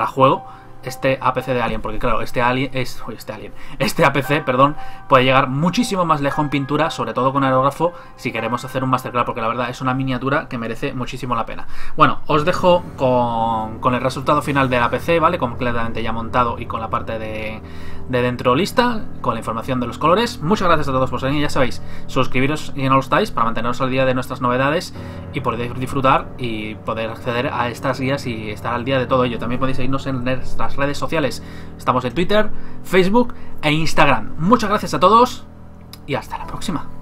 juego este APC de Alien, porque claro, este APC, perdón, puede llegar muchísimo más lejos en pintura, sobre todo con aerógrafo, si queremos hacer un masterclass, porque la verdad es una miniatura que merece muchísimo la pena. Bueno, os dejo con el resultado final del APC, ¿vale? Completamente ya montado y con la parte de dentro lista, con la información de los colores. Muchas gracias a todos por seguir, ya sabéis, suscribiros si no lo estáis para manteneros al día de nuestras novedades y poder disfrutar y poder acceder a estas guías y estar al día de todo ello. También podéis seguirnos en nuestras redes sociales. Estamos en Twitter, Facebook e Instagram. Muchas gracias a todos y hasta la próxima.